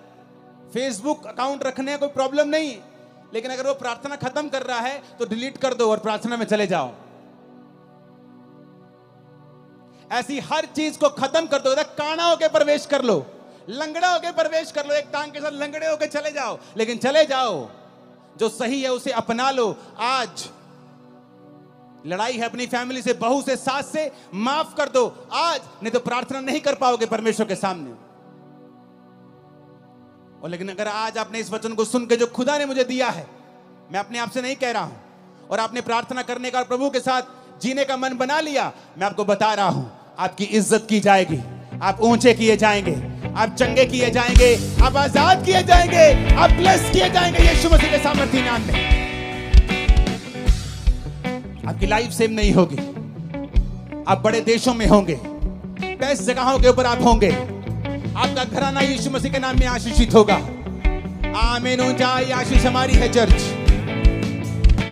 A: फेसबुक अकाउंट रखने का कोई प्रॉब्लम नहीं है, लेकिन अगर वो प्रार्थना खत्म कर रहा है तो डिलीट कर दो और प्रार्थना में चले जाओ। ऐसी हर चीज को खत्म कर दो। काना होके प्रवेश कर लो, लंगड़ा होके प्रवेश कर लो, एक टांग के साथ लंगड़े होके चले जाओ, लेकिन चले जाओ। जो सही है उसे अपना लो। आज लड़ाई है अपनी फैमिली से, बहू से, सास से, माफ कर दो आज, नहीं तो प्रार्थना नहीं कर पाओगे परमेश्वर के सामने। और लेकिन अगर आज आपने इस वचन को सुन के जो खुदा ने मुझे दिया है, मैं अपने आप से नहीं कह रहा हूं, और आपने प्रार्थना करने का और प्रभु के साथ जीने का मन बना लिया, मैं आपको बता रहा हूं, आपकी इज्जत की जाएगी, आप ऊंचे किए जाएंगे, आप चंगे किए जाएंगे, आप आजाद किए जाएंगे, आप ब्लेस किए जाएंगे यीशु मसीह के सामर्थी नाम में। आपकी लाइफ सेम नहीं होगी, आप बड़े देशों में होंगे, बेस्ट जगहों के ऊपर आप होंगे, आपका घराना यीशु मसीह के नाम में आशीषित होगा। आमीन। ऊंचाई आशीष हमारी है चर्च।